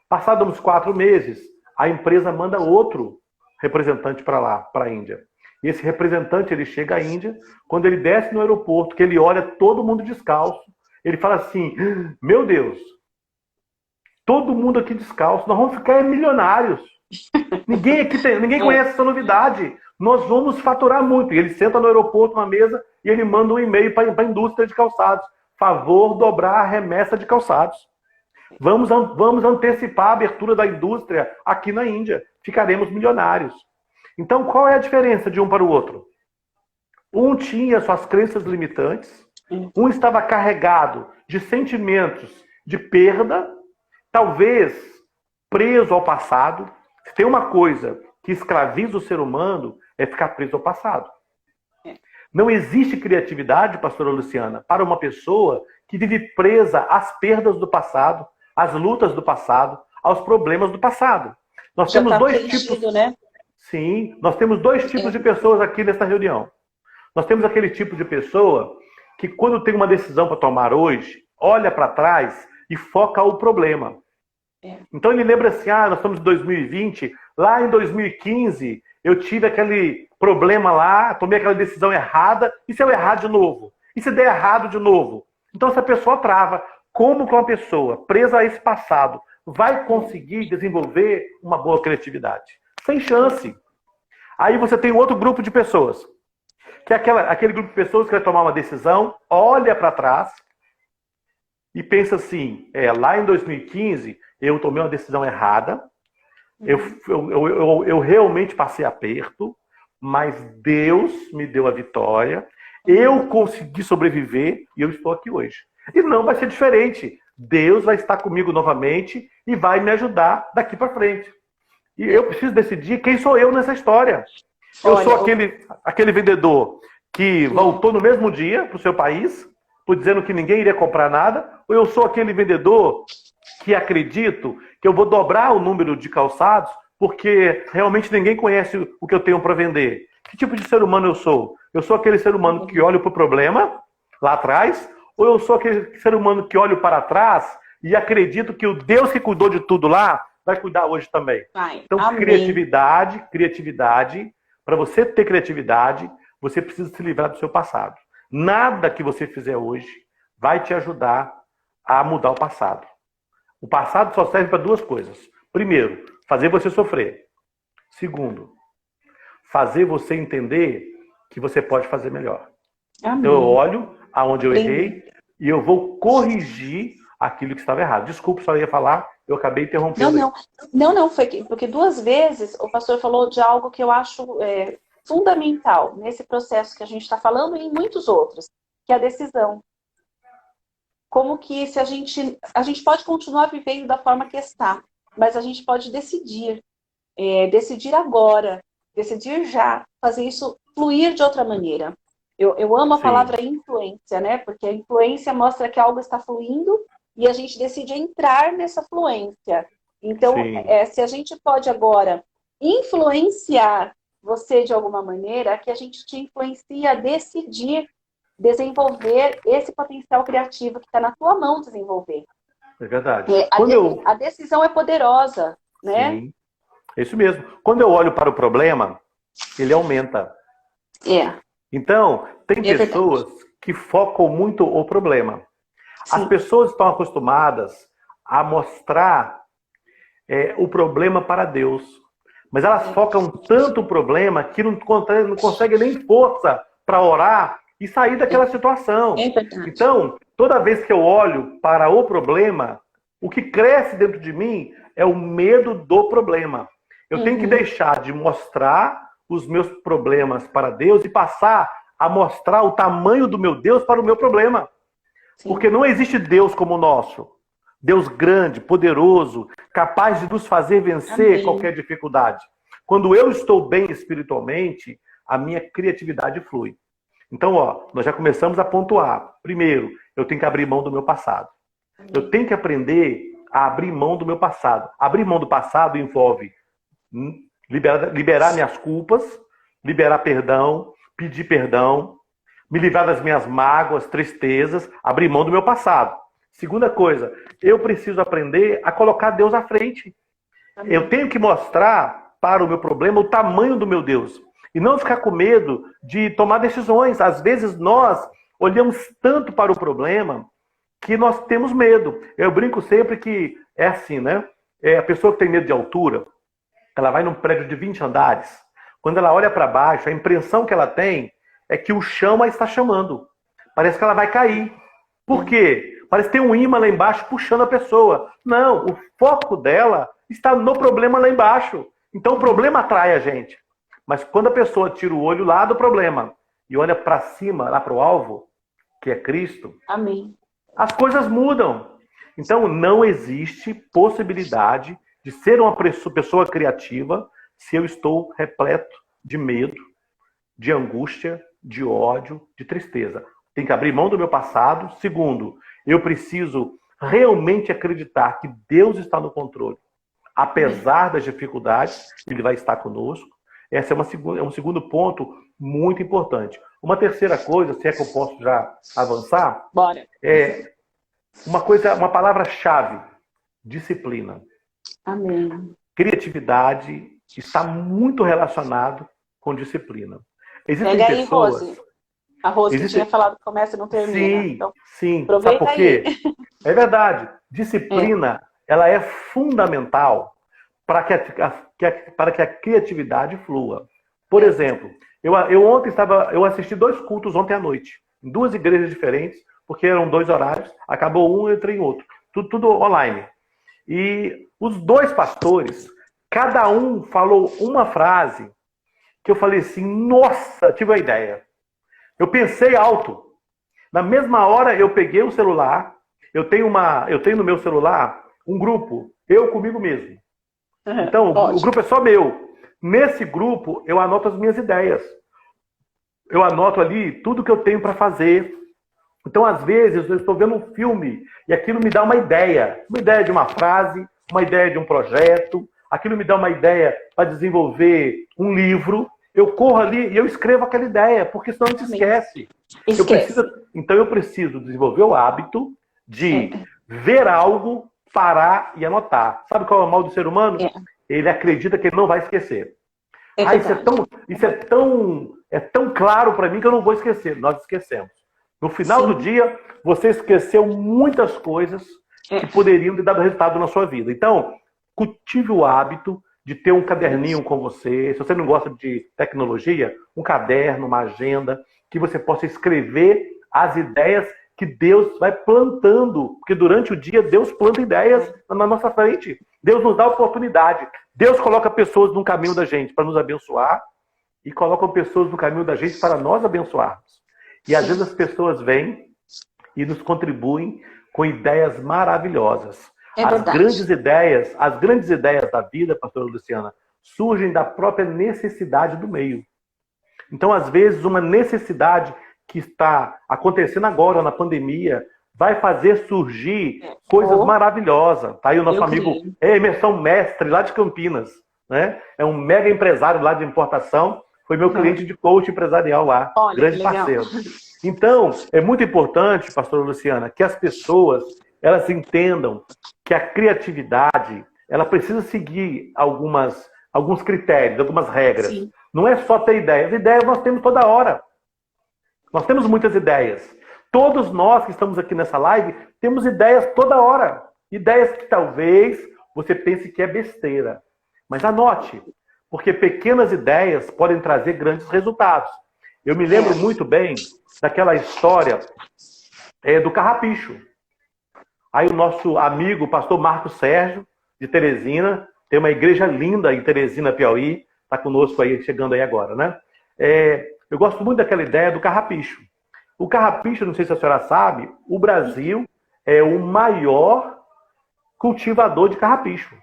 Passados uns 4 meses, a empresa manda outro representante para lá, para a Índia. E esse representante, ele chega à Índia, quando ele desce no aeroporto, que ele olha todo mundo descalço, ele fala assim, meu Deus, todo mundo aqui descalço, nós vamos ficar milionários. Ninguém conhece essa novidade. Nós vamos faturar muito. E ele senta no aeroporto, na mesa, e ele manda um e-mail para a indústria de calçados. Favor dobrar a remessa de calçados. Vamos antecipar a abertura da indústria aqui na Índia. Ficaremos milionários. Então, qual é a diferença de um para o outro? Um tinha suas crenças limitantes, um estava carregado de sentimentos de perda, talvez preso ao passado. Se tem uma coisa que escraviza o ser humano, é ficar preso ao passado. Não existe criatividade, pastora Luciana, para uma pessoa que vive presa às perdas do passado, às lutas do passado, aos problemas do passado. Nós temos dois tipos, né? Sim, nós temos 2 tipos de pessoas aqui nessa reunião. Nós temos aquele tipo de pessoa que, quando tem uma decisão para tomar hoje, olha para trás e foca o problema. Então ele lembra assim, nós estamos em 2020, lá em 2015 eu tive aquele problema lá, tomei aquela decisão errada, e se eu errar de novo? E se der errado de novo? Então essa pessoa trava. Como que uma pessoa presa a esse passado vai conseguir desenvolver uma boa criatividade? Sem chance. Aí você tem outro grupo de pessoas, que é aquele grupo de pessoas que vai tomar uma decisão, olha para trás e pensa assim, lá em 2015 eu tomei uma decisão errada, eu realmente passei aperto, mas Deus me deu a vitória, eu consegui sobreviver e eu estou aqui hoje. E não vai ser diferente. Deus vai estar comigo novamente e vai me ajudar daqui para frente. E eu preciso decidir quem sou eu nessa história. Eu sou aquele vendedor que voltou no mesmo dia para o seu país, dizendo que ninguém iria comprar nada, ou eu sou aquele vendedor que acredito que eu vou dobrar o número de calçados porque realmente ninguém conhece o que eu tenho para vender. Que tipo de ser humano eu sou? Eu sou aquele ser humano que olha para o problema lá atrás, ou eu sou aquele ser humano que olho para trás e acredito que o Deus que cuidou de tudo lá vai cuidar hoje também? Então, Amém. criatividade, para você ter criatividade, você precisa se livrar do seu passado. Nada que você fizer hoje vai te ajudar a mudar o passado. O passado só serve para duas coisas. Primeiro, fazer você sofrer. Segundo, fazer você entender que você pode fazer melhor. Amém. Então eu olho aonde eu errei e eu vou corrigir aquilo que estava errado. Desculpa, só ia falar, eu acabei interrompendo. Não, foi porque 2 vezes o pastor falou de algo que eu acho fundamental nesse processo que a gente está falando e em muitos outros, que é a decisão. Como que se a gente pode continuar vivendo da forma que está, mas a gente pode decidir agora, decidir já, fazer isso fluir de outra maneira. Eu amo a palavra influência, né? Porque a influência mostra que algo está fluindo e a gente decide entrar nessa fluência. Então, se a gente pode agora influenciar você de alguma maneira, que a gente te influencia a decidir desenvolver esse potencial criativo que está na tua mão desenvolver. É verdade. A decisão é poderosa, né? Sim. É isso mesmo. Quando eu olho para o problema, ele aumenta. Então, tem pessoas que focam muito o problema. As pessoas estão acostumadas a mostrar o problema para Deus. Mas elas focam tanto o problema que não conseguem nem força para orar e sair daquela situação. Então, toda vez que eu olho para o problema, o que cresce dentro de mim é o medo do problema. Eu tenho que deixar de mostrar os meus problemas para Deus e passar a mostrar o tamanho do meu Deus para o meu problema. Porque não existe Deus como o nosso. Deus grande, poderoso, capaz de nos fazer vencer qualquer dificuldade. Quando eu estou bem espiritualmente, a minha criatividade flui. Então, nós já começamos a pontuar. Primeiro, eu tenho que abrir mão do meu passado. Eu tenho que aprender a abrir mão do meu passado. Abrir mão do passado envolve liberar minhas culpas, liberar perdão, pedir perdão, me livrar das minhas mágoas, tristezas, abrir mão do meu passado. Segunda coisa, eu preciso aprender a colocar Deus à frente. Eu tenho que mostrar para o meu problema o tamanho do meu Deus. E não ficar com medo de tomar decisões. Às vezes nós olhamos tanto para o problema que nós temos medo. Eu brinco sempre que é assim, né? A pessoa que tem medo de altura, ela vai num prédio de 20 andares. Quando ela olha para baixo, a impressão que ela tem é que o chão a está chamando. Parece que ela vai cair. Por quê? Parece que tem um imã lá embaixo puxando a pessoa. Não, o foco dela está no problema lá embaixo. Então o problema atrai a gente. Mas quando a pessoa tira o olho lá do problema e olha para cima, lá para o alvo, que é Cristo, as coisas mudam. Então não existe possibilidade de ser uma pessoa criativa se eu estou repleto de medo, de angústia, de ódio, de tristeza. Tem que abrir mão do meu passado. Segundo, eu preciso realmente acreditar que Deus está no controle. Apesar das dificuldades, Ele vai estar conosco. Esse é um segundo ponto muito importante. Uma terceira coisa, se é que eu posso já avançar, é uma palavra-chave: disciplina. Amém. Criatividade está muito relacionado com disciplina. Existem aí, pessoas... Rose. A Rose que tinha falado que começa e não termina. Sim. Sabe por quê? É verdade. Disciplina, ela é fundamental para que a criatividade flua. Por exemplo, eu assisti 2 cultos ontem à noite, em 2 igrejas diferentes, porque eram 2 horários, acabou um e entrei em outro. Tudo online. E os 2 pastores, cada um falou uma frase que eu falei assim, nossa, tive uma ideia. Eu pensei alto. Na mesma hora eu peguei o celular, eu tenho no meu celular um grupo, eu comigo mesmo. Então, o grupo é só meu. Nesse grupo, eu anoto as minhas ideias. Eu anoto ali tudo que eu tenho para fazer. Então, às vezes, eu estou vendo um filme e aquilo me dá uma ideia de uma frase, uma ideia de um projeto, aquilo me dá uma ideia para desenvolver um livro. Eu corro ali e eu escrevo aquela ideia, porque senão não se esquece. Esquece. Então eu preciso desenvolver o hábito de ver algo, parar e anotar. Sabe qual é o mal do ser humano? Ele acredita que ele não vai esquecer. Isso é tão claro para mim que eu não vou esquecer. Nós esquecemos. No final do dia, você esqueceu muitas coisas que poderiam ter dado resultado na sua vida. Então, cultive o hábito de ter um caderninho com você. Se você não gosta de tecnologia, um caderno, uma agenda, que você possa escrever as ideias que Deus vai plantando. Porque durante o dia, Deus planta ideias na nossa frente. Deus nos dá oportunidade. Deus coloca pessoas no caminho da gente para nos abençoar e coloca pessoas no caminho da gente para nós abençoarmos. E às vezes as pessoas vêm e nos contribuem com ideias maravilhosas. As grandes ideias da vida, pastora Luciana, surgem da própria necessidade do meio. Então, às vezes, uma necessidade que está acontecendo agora na pandemia vai fazer surgir coisas maravilhosas. Tá aí o nosso amigo Emerson Mestre, lá de Campinas, né? É um mega empresário lá de importação. Foi meu cliente de coach empresarial lá. Olha, grande parceiro. Então, é muito importante, pastora Luciana, que as pessoas elas entendam que a criatividade ela precisa seguir alguns critérios, algumas regras. Sim. Não é só ter ideias. Ideias nós temos toda hora. Nós temos muitas ideias. Todos nós que estamos aqui nessa live temos ideias toda hora. Ideias que talvez você pense que é besteira. Mas anote, porque pequenas ideias podem trazer grandes resultados. Eu me lembro muito bem daquela história do carrapicho. Aí o nosso amigo, o pastor Marcos Sérgio, de Teresina, tem uma igreja linda em Teresina, Piauí, está conosco aí, chegando aí agora, né? Eu gosto muito daquela ideia do carrapicho. O carrapicho, não sei se a senhora sabe, o Brasil é o maior cultivador de carrapicho.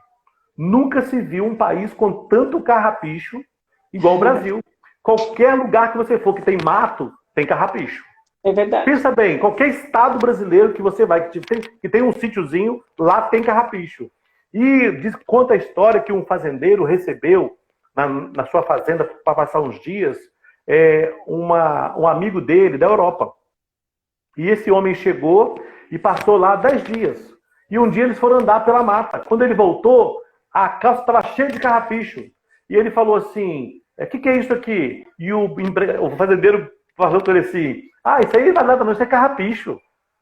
Nunca se viu um país com tanto carrapicho igual o Brasil. Qualquer lugar que você for que tem mato, tem carrapicho. É verdade. Pensa bem, qualquer estado brasileiro que você vai, que tem um sítiozinho, lá tem carrapicho. E conta a história que um fazendeiro recebeu na sua fazenda para passar uns dias um amigo dele da Europa. E esse homem chegou e passou lá 10 dias. E um dia eles foram andar pela mata. Quando ele voltou, a calça estava cheia de carrapicho. E ele falou assim, o que é isso aqui? E o fazendeiro falou com ele assim, isso aí não é nada não, isso é carrapicho.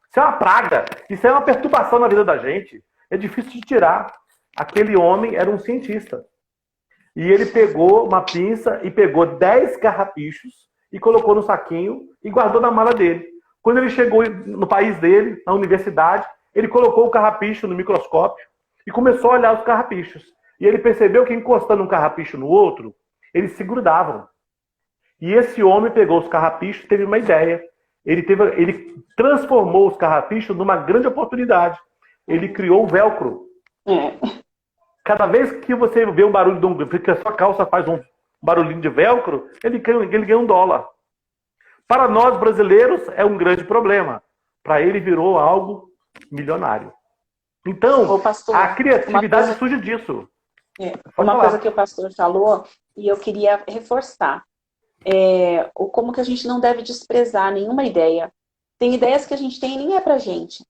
Isso é uma praga. Isso é uma perturbação na vida da gente. É difícil de tirar. Aquele homem era um cientista. E ele pegou uma pinça e pegou 10 carrapichos e colocou no saquinho e guardou na mala dele. Quando ele chegou no país dele, na universidade, ele colocou o carrapicho no microscópio e começou a olhar os carrapichos. E ele percebeu que encostando um carrapicho no outro, eles se grudavam. E esse homem pegou os carrapichos e teve uma ideia. Ele transformou os carrapichos numa grande oportunidade. Ele criou o velcro. Cada vez que você vê um barulho, que a sua calça faz um barulhinho de velcro, ele ganha $1. Para nós brasileiros é um grande problema. Para ele virou algo milionário. Então, pastor, a criatividade surge disso. Uma coisa que o pastor falou, e eu queria reforçar, como que a gente não deve desprezar nenhuma ideia. Tem ideias que a gente tem e nem é pra gente.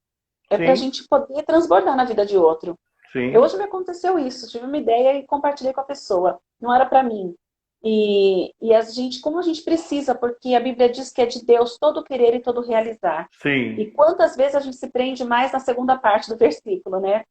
É pra gente poder transbordar na vida de outro. Sim. Hoje me aconteceu isso, tive uma ideia e compartilhei com a pessoa. Não era pra mim. E como a gente precisa, porque a Bíblia diz que é de Deus todo querer e todo realizar. Sim. E quantas vezes a gente se prende mais na segunda parte do versículo, né?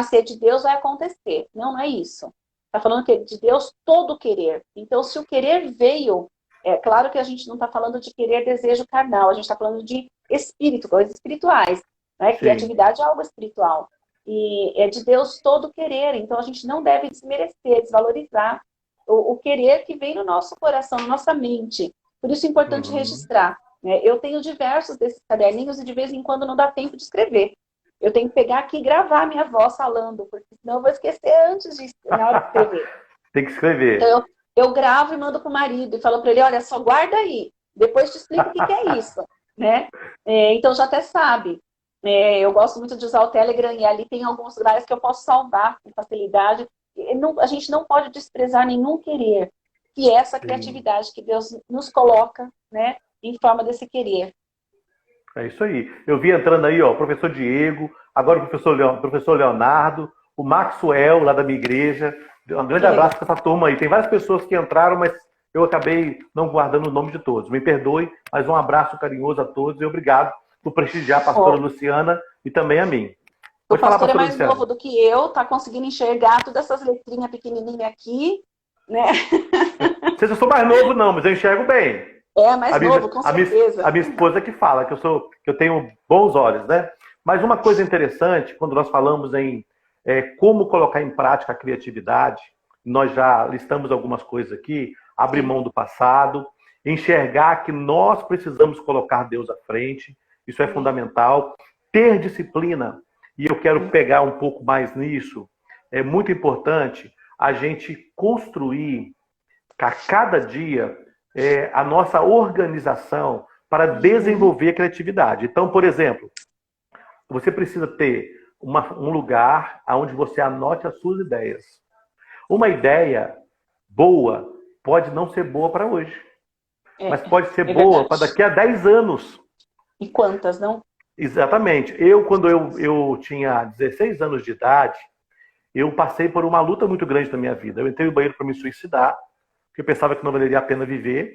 Se é de Deus, vai acontecer. Não é isso. Está falando que é de Deus todo querer. Então, se o querer veio, é claro que a gente não está falando de querer desejo carnal, a gente está falando de espírito, coisas espirituais. Né? Criatividade é algo espiritual. E é de Deus todo querer. Então, a gente não deve desmerecer, desvalorizar o querer que vem no nosso coração, na nossa mente. Por isso é importante registrar. Né? Eu tenho diversos desses caderninhos e de vez em quando não dá tempo de escrever. Eu tenho que pegar aqui e gravar a minha voz falando, porque senão eu vou esquecer na hora de escrever. Tem que escrever. Então, eu gravo e mando pro marido e falo para ele, olha, só guarda aí, depois te explico o que é isso. Né? Então já até sabe. Eu gosto muito de usar o Telegram e ali tem alguns lugares que eu posso salvar com facilidade. A gente não pode desprezar nenhum querer, que é essa criatividade que Deus nos coloca, né, em forma desse querer. É isso aí. Eu vi entrando aí, ó, o professor Diego, agora o professor Leonardo, o Maxwell, lá da minha igreja. Um grande abraço para essa turma aí. Tem várias pessoas que entraram, mas eu acabei não guardando o nome de todos. Me perdoe, mas um abraço carinhoso a todos e obrigado por prestigiar a pastora Luciana e também a mim. O pastor é mais novo do que eu, tá conseguindo enxergar todas essas letrinhas pequenininhas aqui, né? Vocês não são mais novo não, mas eu enxergo bem. É, mais novo, com certeza. A minha esposa que fala que eu tenho bons olhos, né? Mas uma coisa interessante, quando nós falamos em como colocar em prática a criatividade, nós já listamos algumas coisas aqui, abrir mão do passado, enxergar que nós precisamos colocar Deus à frente, isso é fundamental, ter disciplina, e eu quero pegar um pouco mais nisso, é muito importante a gente construir a cada dia a nossa organização para desenvolver a criatividade. Então, por exemplo, você precisa ter um lugar onde você anote as suas ideias. Uma ideia boa pode não ser boa para hoje, mas pode ser boa para daqui a 10 anos. E quantas, não? Exatamente. Quando eu tinha 16 anos de idade, eu passei por uma luta muito grande na minha vida. Eu entrei no banheiro para me suicidar, porque eu pensava que não valeria a pena viver,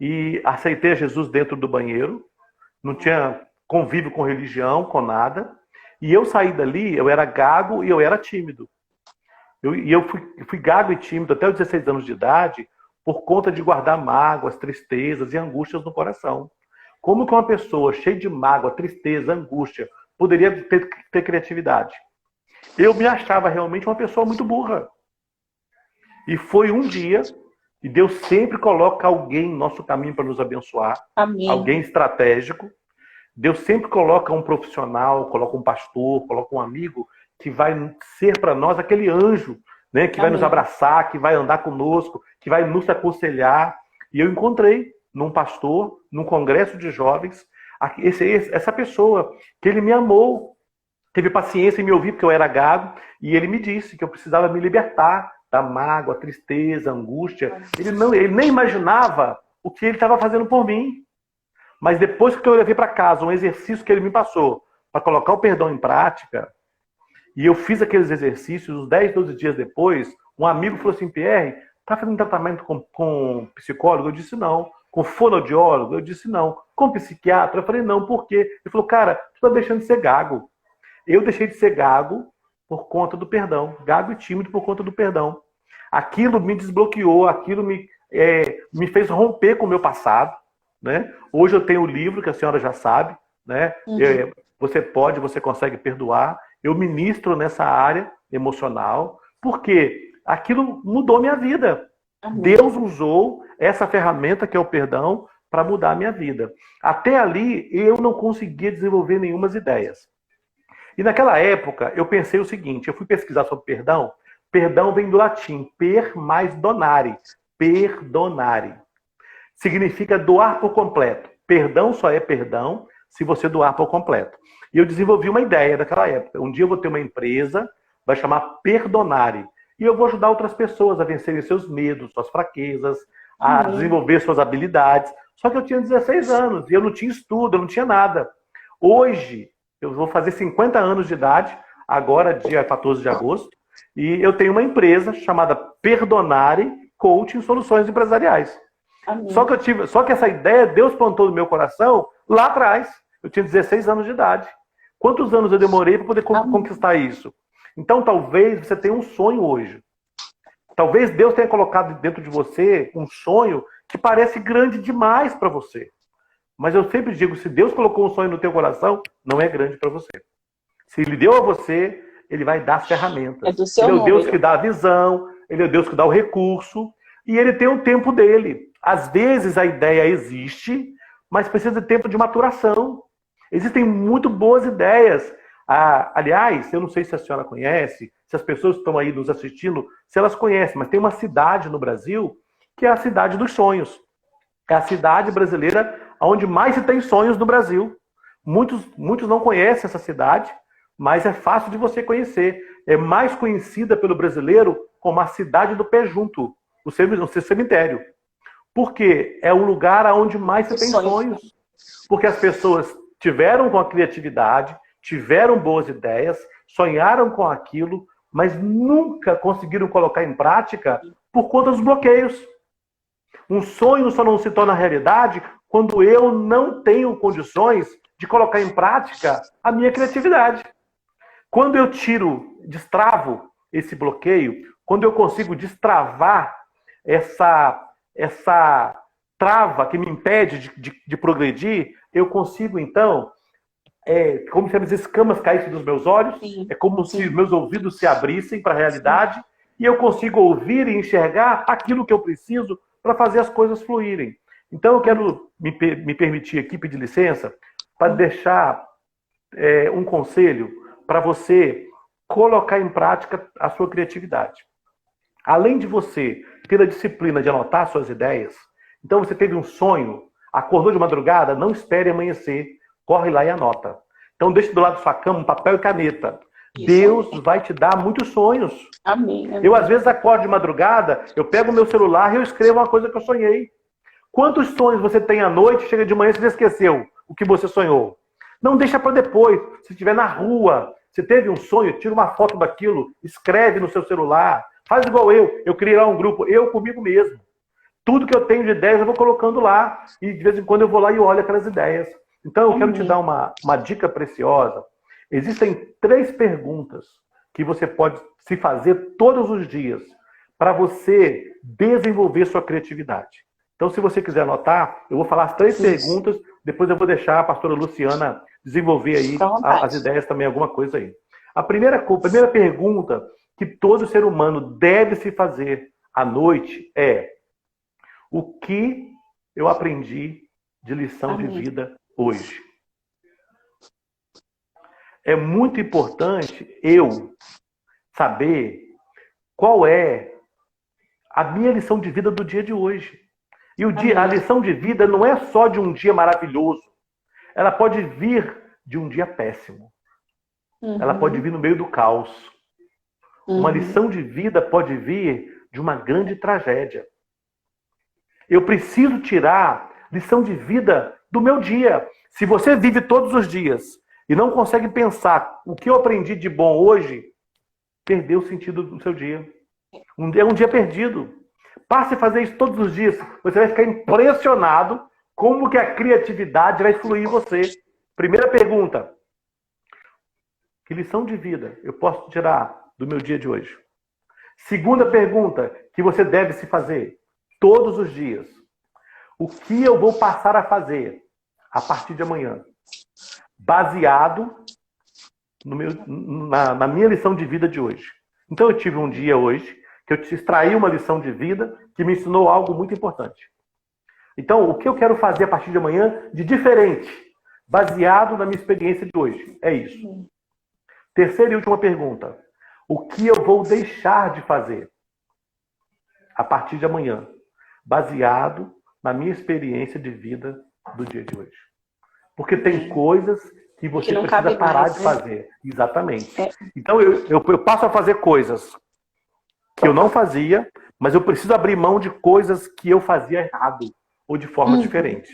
e aceitei a Jesus dentro do banheiro, não tinha convívio com religião, com nada, e eu saí dali, eu era gago e eu era tímido. Eu fui gago e tímido até os 16 anos de idade por conta de guardar mágoas, tristezas e angústias no coração. Como que uma pessoa cheia de mágoa, tristeza, angústia, poderia ter criatividade? Eu me achava realmente uma pessoa muito burra. E foi um dia, e Deus sempre coloca alguém no nosso caminho para nos abençoar. Amém. Alguém estratégico. Deus sempre coloca um profissional, coloca um pastor, coloca um amigo que vai ser para nós aquele anjo, né, que vai nos abraçar, que vai andar conosco, que vai nos aconselhar. E eu encontrei num pastor, num congresso de jovens, essa pessoa, que ele me amou, teve paciência em me ouvir porque eu era gago, e ele me disse que eu precisava me libertar da mágoa, tristeza, angústia. Ele nem imaginava o que ele estava fazendo por mim. Mas depois que eu levei para casa um exercício que ele me passou para colocar o perdão em prática, e eu fiz aqueles exercícios, uns 10, 12 dias depois, um amigo falou assim: Pierre, tá fazendo tratamento com psicólogo? Eu disse não. Com fonoaudiólogo? Eu disse não. Com psiquiatra? Eu falei não. Por quê? Ele falou: cara, tu tá deixando de ser gago. Eu deixei de ser gago por conta do perdão. Gago e tímido por conta do perdão. Aquilo me desbloqueou, aquilo me fez romper com o meu passado. Né? Hoje eu tenho um livro que a senhora já sabe, né? Você consegue perdoar. Eu ministro nessa área emocional, porque aquilo mudou minha vida. Amém. Deus usou essa ferramenta que é o perdão para mudar a minha vida. Até ali eu não conseguia desenvolver nenhumas ideias. E naquela época eu pensei o seguinte, eu fui pesquisar sobre perdão. Perdão vem do latim, per mais donare. Perdonare. Significa doar por completo. Perdão só é perdão se você doar por completo. E eu desenvolvi uma ideia daquela época. Um dia eu vou ter uma empresa, vai chamar Perdonare. E eu vou ajudar outras pessoas a vencerem seus medos, suas fraquezas, a desenvolver suas habilidades. Só que eu tinha 16 anos e eu não tinha estudo, eu não tinha nada. Hoje, eu vou fazer 50 anos de idade, agora dia 14 de agosto, e eu tenho uma empresa chamada Perdonare Coaching Soluções Empresariais. Só que essa ideia Deus plantou no meu coração lá atrás. Eu tinha 16 anos de idade. Quantos anos eu demorei para poder conquistar isso? Então talvez você tenha um sonho hoje. Talvez Deus tenha colocado dentro de você um sonho que parece grande demais para você. Mas eu sempre digo, se Deus colocou um sonho no teu coração, não é grande para você. Se Ele deu a você, Ele vai dar as ferramentas. Ele é o Deus que dá a visão, Ele é o Deus que dá o recurso, e Ele tem o tempo dele. Às vezes a ideia existe, mas precisa de tempo de maturação. Existem muito boas ideias. Aliás, eu não sei se a senhora conhece, se as pessoas que estão aí nos assistindo, se elas conhecem, mas tem uma cidade no Brasil que é a cidade dos sonhos. É a cidade brasileira onde mais se tem sonhos no Brasil. Muitos não conhecem essa cidade, mas é fácil de você conhecer. É mais conhecida pelo brasileiro como a cidade do pé junto, o seu cemitério. Porque é um lugar onde mais se tem sonhos. Porque as pessoas tiveram com a criatividade, tiveram boas ideias, sonharam com aquilo, mas nunca conseguiram colocar em prática por conta dos bloqueios. Um sonho só não se torna realidade quando eu não tenho condições de colocar em prática a minha criatividade. Quando eu destravo esse bloqueio, quando eu consigo destravar essa trava que me impede de progredir, eu consigo, então, como se as escamas caíssem dos meus olhos, é como se meus ouvidos se abrissem para a realidade e eu consigo ouvir e enxergar aquilo que eu preciso para fazer as coisas fluírem. Então, eu quero me permitir aqui, pedir licença, para deixar um conselho para você colocar em prática a sua criatividade. Além de você ter a disciplina de anotar suas ideias, então você teve um sonho, acordou de madrugada, não espere amanhecer, corre lá e anota. Então deixe do lado da sua cama um papel e caneta. Isso. Deus vai te dar muitos sonhos. Amém, amém. Eu às vezes acordo de madrugada, eu pego o meu celular e eu escrevo uma coisa que eu sonhei. Quantos sonhos você tem à noite, chega de manhã e você esqueceu o que você sonhou? Não deixa para depois. Se estiver na rua, você teve um sonho, tira uma foto daquilo, escreve no seu celular. Faz igual eu criei lá um grupo, eu comigo mesmo. Tudo que eu tenho de ideias eu vou colocando lá e de vez em quando eu vou lá e olho aquelas ideias. Então eu quero te dar uma dica preciosa. Existem 3 perguntas que você pode se fazer todos os dias para você desenvolver sua criatividade. Então se você quiser anotar, eu vou falar as 3 perguntas, depois eu vou deixar a pastora Luciana desenvolver aí as ideias também, alguma coisa aí. A primeira pergunta que todo ser humano deve se fazer à noite é: o que eu aprendi de lição de vida hoje? É muito importante eu saber qual é a minha lição de vida do dia de hoje. E a lição de vida não é só de um dia maravilhoso. Ela pode vir de um dia péssimo. Ela pode vir no meio do caos. Uma lição de vida pode vir de uma grande tragédia. Eu preciso tirar lição de vida do meu dia. Se você vive todos os dias e não consegue pensar o que eu aprendi de bom hoje, perdeu o sentido do seu dia. É um dia perdido. Passe a fazer isso todos os dias. Você vai ficar impressionado como que a criatividade vai fluir em você. Primeira pergunta: que lição de vida eu posso tirar do meu dia de hoje? Segunda pergunta que você deve se fazer todos os dias: o que eu vou passar a fazer a partir de amanhã, baseado na minha lição de vida de hoje? Então eu tive um dia hoje que eu extraí uma lição de vida que me ensinou algo muito importante. Então, o que eu quero fazer a partir de amanhã de diferente, baseado na minha experiência de hoje? É isso. Terceira e última pergunta: o que eu vou deixar de fazer a partir de amanhã, baseado na minha experiência de vida do dia de hoje? Porque tem coisas que você precisa parar de fazer. Exatamente. Então, eu passo a fazer coisas que eu não fazia, mas eu preciso abrir mão de coisas que eu fazia errado ou de forma diferente.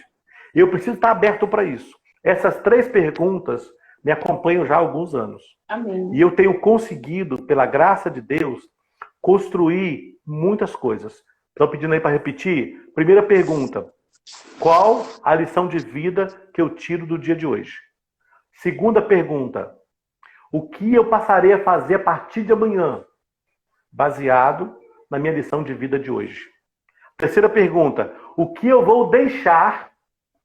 Eu preciso estar aberto para isso. Essas 3 perguntas me acompanham já há alguns anos. Amém. E eu tenho conseguido, pela graça de Deus, construir muitas coisas. Estão pedindo aí para repetir? Primeira pergunta: qual a lição de vida que eu tiro do dia de hoje? Segunda pergunta: o que eu passarei a fazer a partir de amanhã, baseado na minha lição de vida de hoje? Terceira pergunta: o que eu vou deixar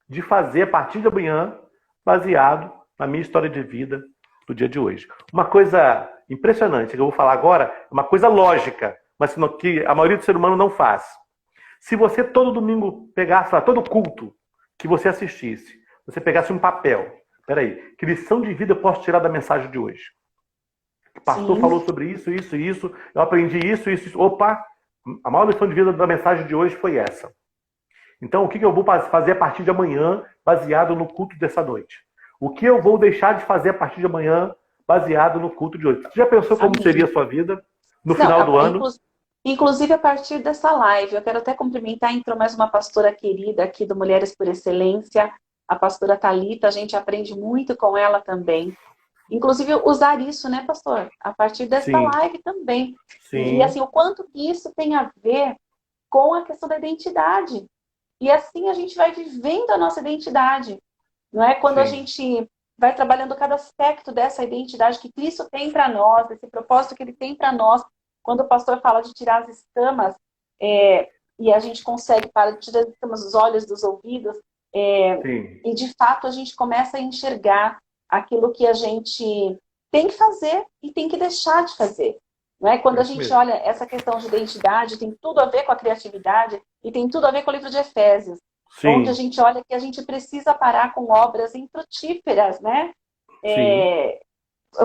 de fazer a partir de amanhã, baseado na minha história de vida do dia de hoje? Uma coisa impressionante que eu vou falar agora, uma coisa lógica, mas que a maioria do ser humano não faz. Se você todo domingo pegasse lá, todo culto que você assistisse, você pegasse um papel, peraí, que lição de vida eu posso tirar da mensagem de hoje? O pastor falou sobre isso, isso e isso, eu aprendi isso, isso, isso. Opa, a maior lição de vida da mensagem de hoje foi essa. Então, o que eu vou fazer a partir de amanhã, baseado no culto dessa noite? O que eu vou deixar de fazer a partir de amanhã, baseado no culto de hoje? Você já pensou como seria a sua vida no final do ano? Inclusive, a partir dessa live, eu quero até cumprimentar, entrou mais uma pastora querida aqui do Mulheres por Excelência, a pastora Thalita, a gente aprende muito com ela também. Inclusive, usar isso, né, pastor? A partir dessa live também. Sim. E assim, o quanto que isso tem a ver com a questão da identidade. E assim a gente vai vivendo a nossa identidade. Não é? Quando a gente vai trabalhando cada aspecto dessa identidade que Cristo tem para nós, desse propósito que Ele tem para nós. Quando o pastor fala de tirar as escamas, e a gente consegue parar de tirar as escamas dos olhos, dos ouvidos, e de fato a gente começa a enxergar aquilo que a gente tem que fazer e tem que deixar de fazer. Não é? Quando a gente olha essa questão de identidade, tem tudo a ver com a criatividade e tem tudo a ver com o livro de Efésios. Onde a gente olha que a gente precisa parar com obras infrutíferas, né?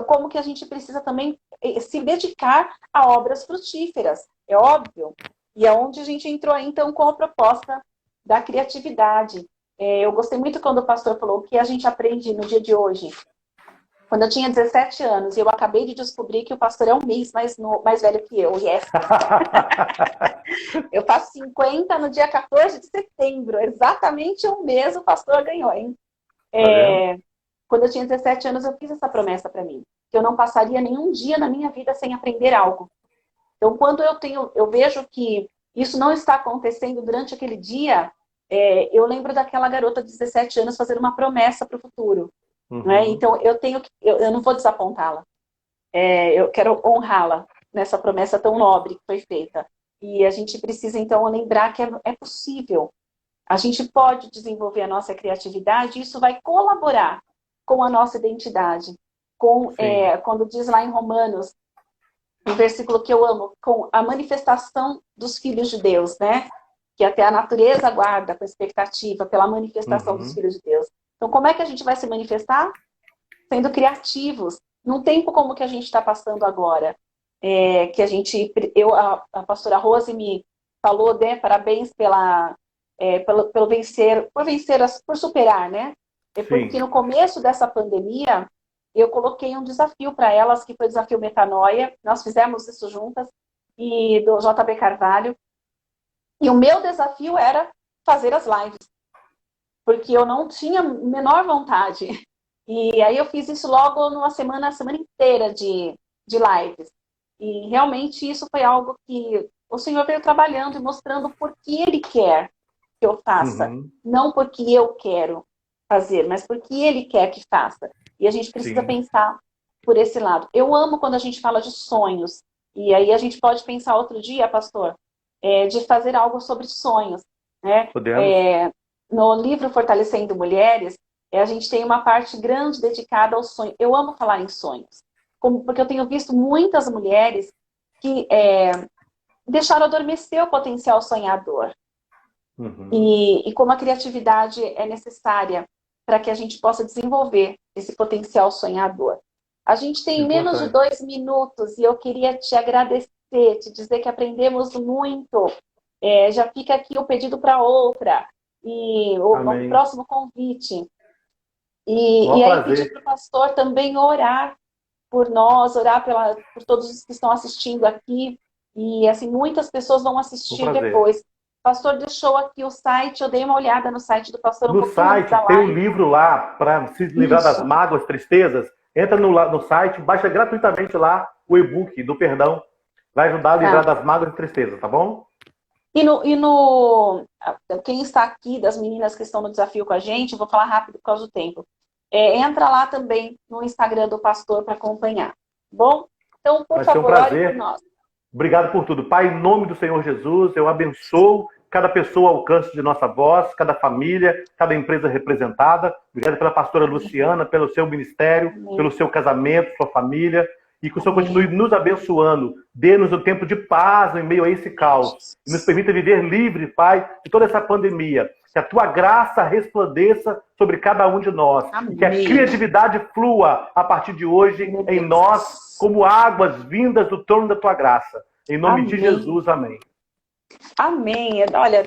Como que a gente precisa também se dedicar a obras frutíferas, é óbvio. E é onde a gente entrou aí, então, com a proposta da criatividade. Eu gostei muito quando o pastor falou que a gente aprende no dia de hoje. Quando eu tinha 17 anos, eu acabei de descobrir que o pastor é um mês mais velho que eu. Yes. Eu faço 50 no dia 14 de setembro. Exatamente um mês o pastor ganhou, hein? Quando eu tinha 17 anos, eu fiz essa promessa para mim. Que eu não passaria nenhum dia na minha vida sem aprender algo. Então, quando eu vejo que isso não está acontecendo durante aquele dia, eu lembro daquela garota de 17 anos fazendo uma promessa para o futuro. Né? Então, eu não vou desapontá-la. Eu quero honrá-la nessa promessa tão nobre que foi feita. E a gente precisa, então, lembrar que é possível. A gente pode desenvolver a nossa criatividade e isso vai colaborar com a nossa identidade. Quando diz lá em Romanos, um versículo que eu amo, com a manifestação dos filhos de Deus, né? Que até a natureza aguarda com expectativa pela manifestação dos filhos de Deus. Então, como é que a gente vai se manifestar? Sendo criativos. Num tempo como o que a gente está passando agora. A pastora Rose me falou, né? Parabéns por superar, né? Porque no começo dessa pandemia, eu coloquei um desafio para elas, que foi o desafio Metanoia. Nós fizemos isso juntas, e do JB Carvalho. E o meu desafio era fazer as lives. Porque eu não tinha a menor vontade. E aí eu fiz isso logo numa semana inteira de lives. E realmente isso foi algo que o Senhor veio trabalhando e mostrando por que Ele quer que eu faça. Não porque eu quero fazer, mas porque Ele quer que faça. E a gente precisa pensar por esse lado. Eu amo quando a gente fala de sonhos. E aí a gente pode pensar outro dia, pastor, de fazer algo sobre sonhos. Né? Podemos. No livro Fortalecendo Mulheres, a gente tem uma parte grande dedicada ao sonho. Eu amo falar em sonhos. Porque eu tenho visto muitas mulheres que deixaram adormecer o potencial sonhador. E como a criatividade é necessária para que a gente possa desenvolver esse potencial sonhador. A gente tem menos de 2 minutos e eu queria te agradecer, te dizer que aprendemos muito. Já fica aqui o pedido para outra. E o próximo convite. E aí pedir para o pastor também orar por nós, orar por todos os que estão assistindo aqui. E assim, muitas pessoas vão assistir depois. O pastor deixou aqui o site, eu dei uma olhada no site do pastor. No site tem um livro lá, para se livrar das mágoas, tristezas. Entra no site, baixa gratuitamente lá o e-book do perdão. Vai ajudar a livrar das mágoas e tristezas, tá bom? Quem está aqui, das meninas que estão no desafio com a gente, eu vou falar rápido por causa do tempo. Entra lá também no Instagram do pastor para acompanhar. Bom? Então, por favor, ore por nós. Obrigado por tudo. Pai, em nome do Senhor Jesus, eu abençoo cada pessoa ao alcance de nossa voz, cada família, cada empresa representada. Obrigado pela pastora Luciana, pelo seu ministério, pelo seu casamento, sua família. E que o Senhor continue nos abençoando. Dê-nos o tempo de paz em meio a esse caos. E nos permita viver livre, Pai, de toda essa pandemia. Que a tua graça resplandeça sobre cada um de nós. E que a criatividade flua a partir de hoje em nós, como águas vindas do trono da tua graça. Em nome de Jesus, amém. Amém. Olha,